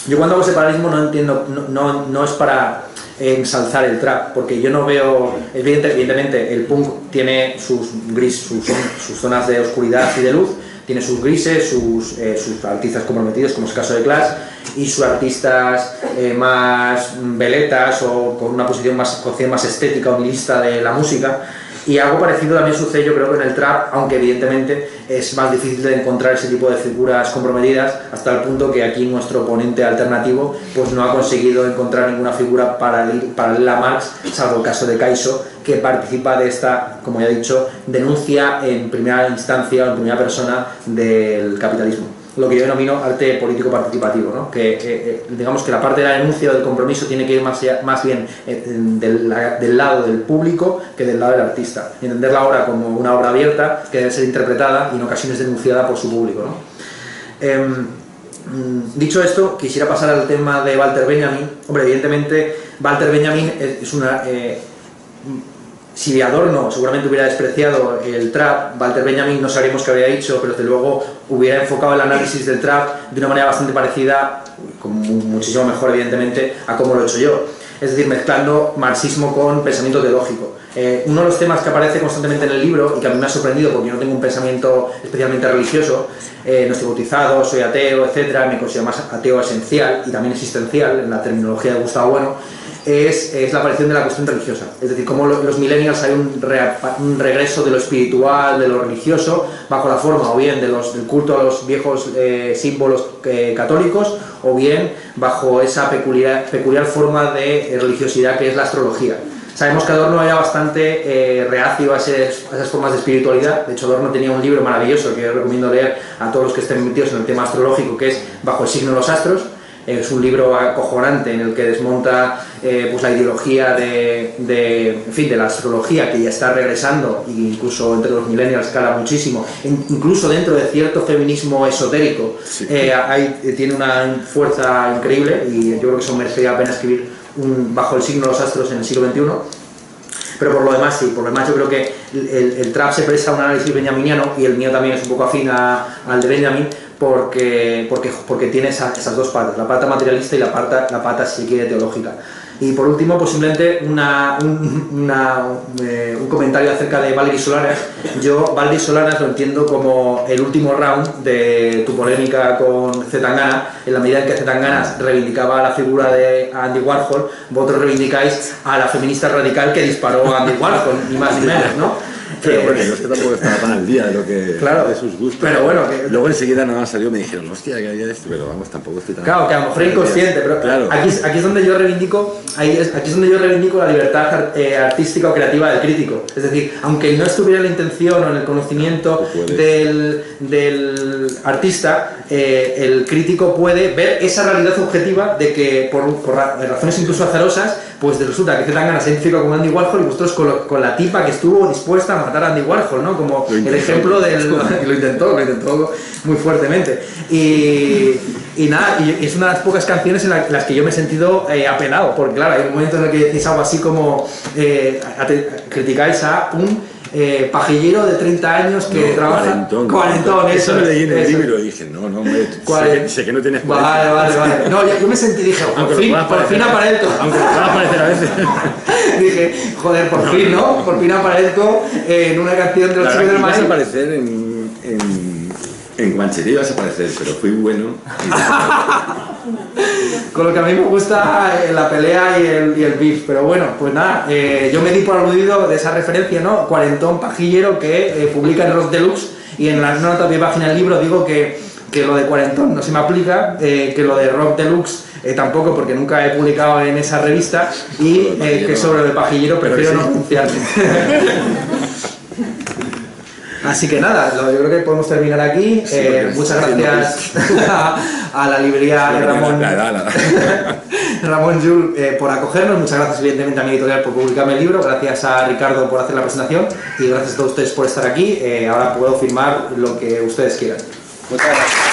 Speaker 3: Yo cuando hago ese paralelismo no entiendo, no es para ensalzar el trap, porque yo no veo, evidentemente el punk tiene sus zonas de oscuridad y de luz, tiene sus grises, sus artistas comprometidos, como es el caso de Clash, y sus artistas más veletas o con una posición más estética o nihilista de la música. Y algo parecido también sucede, yo creo, que en el trap, aunque evidentemente es más difícil de encontrar ese tipo de figuras comprometidas, hasta el punto que aquí nuestro oponente alternativo pues no ha conseguido encontrar ninguna figura paralela a Marx, salvo el caso de Kaiso, que participa de esta, como ya he dicho, denuncia en primera instancia o en primera persona del capitalismo. Lo que yo denomino arte político participativo, ¿no? Que digamos que la parte de la denuncia o del compromiso tiene que ir más bien del lado del público que del lado del artista, y entender la obra como una obra abierta que debe ser interpretada y en ocasiones denunciada por su público, ¿no? Dicho esto, quisiera pasar al tema de Walter Benjamin. Hombre, evidentemente Walter Benjamin es una... si Adorno seguramente hubiera despreciado el trap, Walter Benjamin no sabríamos qué habría dicho, pero desde luego hubiera enfocado el análisis del trap de una manera bastante parecida, muchísimo mejor evidentemente, a como lo he hecho yo. Es decir, mezclando marxismo con pensamiento teológico. Uno de los temas que aparece constantemente en el libro y que a mí me ha sorprendido porque yo no tengo un pensamiento especialmente religioso, no estoy bautizado, soy ateo, etc., me considero más ateo esencial y también existencial en la terminología de Gustavo Bueno, es la aparición de la cuestión religiosa. Es decir, cómo los millennials hay un regreso de lo espiritual, de lo religioso, bajo la forma o bien del culto a los viejos símbolos católicos, o bien bajo esa peculiar forma de religiosidad que es la astrología. Sabemos que Adorno era bastante reacio a esas formas de espiritualidad. De hecho, Adorno tenía un libro maravilloso que yo recomiendo leer a todos los que estén metidos en el tema astrológico, que es Bajo el signo de los astros, Es un libro acojonante en el que desmonta pues la ideología en fin, de la astrología, que ya está regresando, incluso entre los millennials cala muchísimo, incluso dentro de cierto feminismo esotérico. Sí. Tiene una fuerza increíble, y yo creo que eso merecería la pena escribir bajo el signo de los astros en el siglo XXI. Pero por lo demás sí, por lo demás yo creo que el trap se presta a un análisis benjaminiano, y el mío también es un poco afín al de Benjamin, porque tiene esas dos patas, la pata materialista y la pata, si se quiere, teológica. Y por último, pues simplemente un comentario acerca de Valery Solanas. Yo Valery Solanas lo entiendo como el último round de tu polémica con Zetangana, en la medida en que Zetangana reivindicaba la figura de Andy Warhol, vosotros reivindicáis a la feminista radical que disparó a Andy Warhol, ni más ni menos, ¿no?
Speaker 9: Pero bueno, yo es que tampoco estaba tan al día de lo que
Speaker 3: claro,
Speaker 9: de sus gustos.
Speaker 3: Pero bueno,
Speaker 9: luego enseguida nada más salió y me dijeron, hostia, que había esto, pero vamos, tampoco estoy tan...
Speaker 3: Claro, que a lo mejor inconsciente, pero claro. Aquí es donde yo reivindico la libertad artística o creativa del crítico. Es decir, aunque no estuviera en la intención o en el conocimiento del artista, el crítico puede ver esa realidad objetiva de que por razones incluso azarosas, pues resulta que Zetangana se identifica con Andy Warhol y vosotros con la tipa que estuvo dispuesta a matar a Andy Warhol, ¿no? Como el ejemplo del... Lo intentó muy fuertemente. Y nada, y es una de las pocas canciones en las que yo me he sentido apelado, porque claro, hay un momento en el que decís algo así como criticáis a un pajillero de 30 años que trabaja... Cuarentón,
Speaker 9: eso lo leí en el libro y dije, no, sé que no tienes...
Speaker 3: Vale. No, yo me sentí, dije, por fin aparezco.
Speaker 9: Aunque pueda aparecer a veces.
Speaker 3: Dije, joder, por fin, ¿no? Por fin aparezco en una canción de los chicos del maíz.
Speaker 9: Vas a aparecer en Guanchería, vas a aparecer, pero fui bueno.
Speaker 3: Con lo que a mí me gusta la pelea y el beef, pero bueno, pues nada, yo me di por aludido de esa referencia, ¿no? Cuarentón pajillero que publica en Rock Deluxe, y en la nota de página del libro digo que lo de cuarentón no se me aplica, que lo de Rock Deluxe tampoco, porque nunca he publicado en esa revista, y que sobre lo de pajillero prefiero no pronunciarme. Así que nada, yo creo que podemos terminar aquí. Muchas gracias a la librería de Ramón Llull por acogernos. Muchas gracias evidentemente a mi editorial por publicarme el libro. Gracias a Ricardo por hacer la presentación. Y gracias a todos ustedes por estar aquí. Ahora puedo firmar lo que ustedes quieran. Muchas gracias.